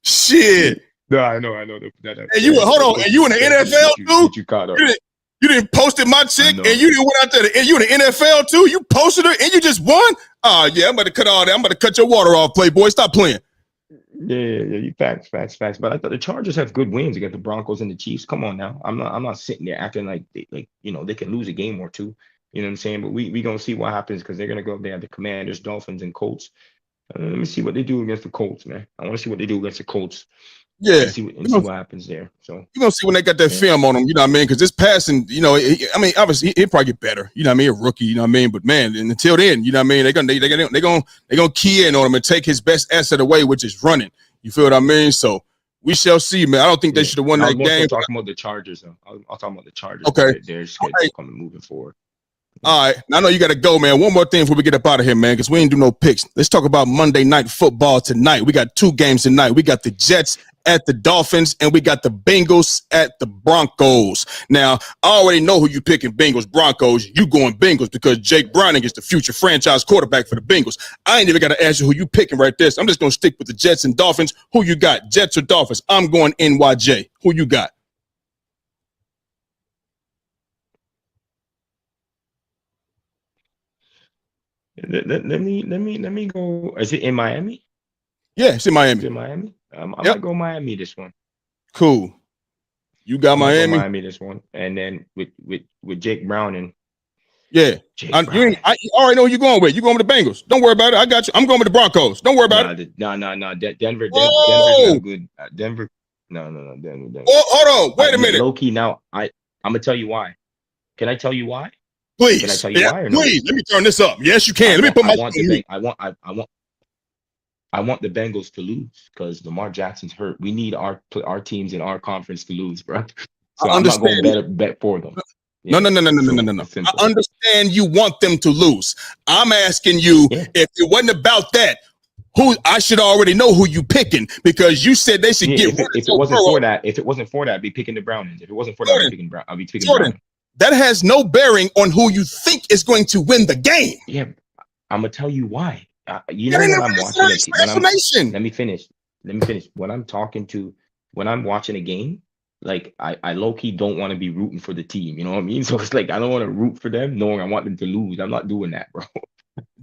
Shit. No, I know. And you hold on. And you in the NFL too? You caught up. You didn't posted my chick, and you didn't went out there, and you in the NFL too. You posted her, and you just won. Oh yeah, I'm about to cut all that. I'm about to cut your water off, Playboy. Stop playing. Yeah. You facts. But I thought the Chargers have good wins against the Broncos and the Chiefs. Come on now. I'm not sitting there acting like they can lose a game or two. You know what I'm saying? But we gonna see what happens, because they're gonna go there. The Commanders, Dolphins, and Colts. Let me see what they do against the Colts, man. I want to see what they do against the Colts. Yeah, see what happens there. So you're gonna see when they got that film on them, you know what I mean? Because this passing, obviously he'll probably get better, you know what I mean? A rookie, you know what I mean? But man, and until then, you know what I mean? They're gonna key in on him and take his best asset away, which is running. You feel what I mean? So we shall see, man. I don't think they should have won that game. I'm talking about the Chargers, though. I'll talk about the Chargers. Okay, they're scheduled coming moving forward. All right. Now I know you got to go, man. One more thing before we get up out of here, man, because we ain't do no picks. Let's talk about Monday Night Football tonight. We got 2 games tonight. We got the Jets at the Dolphins, and we got the Bengals at the Broncos. Now, I already know who you picking, Bengals, Broncos. You going Bengals because Jake Browning is the future franchise quarterback for the Bengals. I ain't even got to ask you who you picking right there. So I'm just going to stick with the Jets and Dolphins. Who you got, Jets or Dolphins? I'm going NYJ. Who you got? Let me go. Is it in Miami? Yeah, it's in Is Miami. it Miami? I Yep. might go Miami this one. Cool. You got I might go Miami? Miami this one. And then with Jake Browning. Yeah. Jake I Browning. already know who you're going with. You're going with the Bengals. Don't worry about it. I got you. I'm going with the Broncos. Don't worry about it. No. Denver's Oh, not good. Denver. No. Denver. oh, hold on. Wait a minute. Low key now. I'm gonna tell you why. Can I tell you why? Please. Can I tell you Yeah, why or no? please. Let me turn this up. Yes, you can. Let me put my I want the Bengals to lose because Lamar Jackson's hurt. We need our teams in our conference to lose, bro. So I I'm not going understand. to bet for them. No. Yeah. So I it's simple. understand you want them to lose. I'm asking you Yeah. if it wasn't about that, who I should already know who you picking because you said they should Yeah, get if rid it of wasn't Burrow. for that, I'd be picking the Brownies. If it wasn't for that, I'd be picking Jordan, Browning. that has no bearing on who you think is going to win the game. Yeah, I'm gonna tell you why. You That know ain't when a I'm watching a team, explanation. let me finish. When I'm watching a game, like I low key don't want to be rooting for the team. You know what I mean? So it's like I don't want to root for them, knowing I want them to lose. I'm not doing that, bro.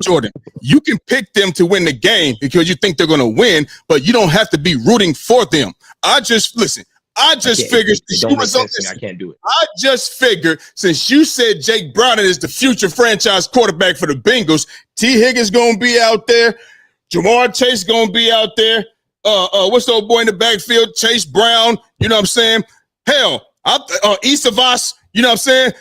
Jordan, you can pick them to win the game because you think they're going to win, but you don't have to be rooting for them. I just figured It don't make sense to me. I can't do it. I just figured since you said Jake Browning is the future franchise quarterback for the Bengals, T. Higgins going to be out there, Jamar Chase going to be out there. What's the old boy in the backfield? Chase Brown. You know what I'm saying? Hell, East of us. You know what I'm saying?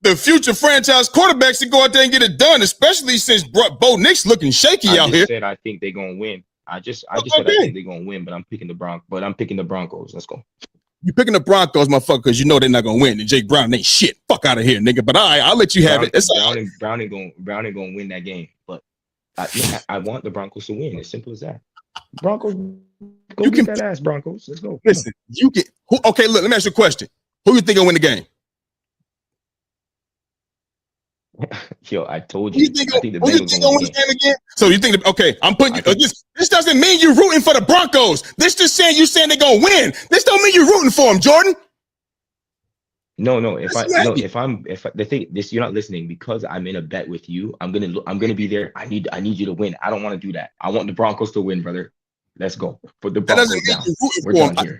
The future franchise quarterbacks to go out there and get it done, especially since Bo Nix looking shaky out here. I said I think they're gonna win. I just said I think they're gonna win, but I'm picking the Broncos. Let's go. You picking the Broncos, motherfucker, because you know they're not gonna win. And Jake Brown ain't shit. Fuck out of here, nigga. But I'll let you have it. Browning gonna win that game. But I want the Broncos to win. As simple as that. Broncos, go get that ass, Broncos. Let's go. Listen, okay, look, let me ask you a question. Who you think will win the game? Yo, I told you. I think the Bengals gonna win the game again. So you think I'm putting you. This doesn't mean you're rooting for the Broncos. This just saying they're gonna win. This don't mean you're rooting for them, Jordan. No. You're not listening because I'm in a bet with you. I'm gonna be there. I need you to win. I don't want to do that. I want the Broncos to win, brother. Let's go. Put the Broncos down. We're done here.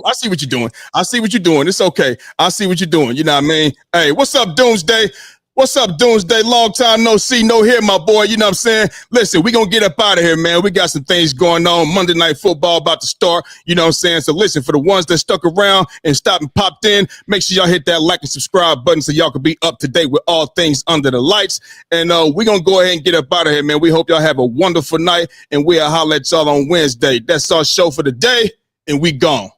I see what you're doing. I see what you're doing. It's okay. I see what you're doing. You know what I mean? Hey, what's up, Doomsday? What's up, Doomsday? Long time no see, no hear, my boy. You know what I'm saying? Listen, we're going to get up out of here, man. We got some things going on. Monday Night Football about to start. You know what I'm saying? So listen, for the ones that stuck around and stopped and popped in, make sure y'all hit that like and subscribe button so y'all can be up to date with all things under the lights. And we're going to go ahead and get up out of here, man. We hope y'all have a wonderful night, and we'll holler at y'all on Wednesday. That's our show for the day, and we gone.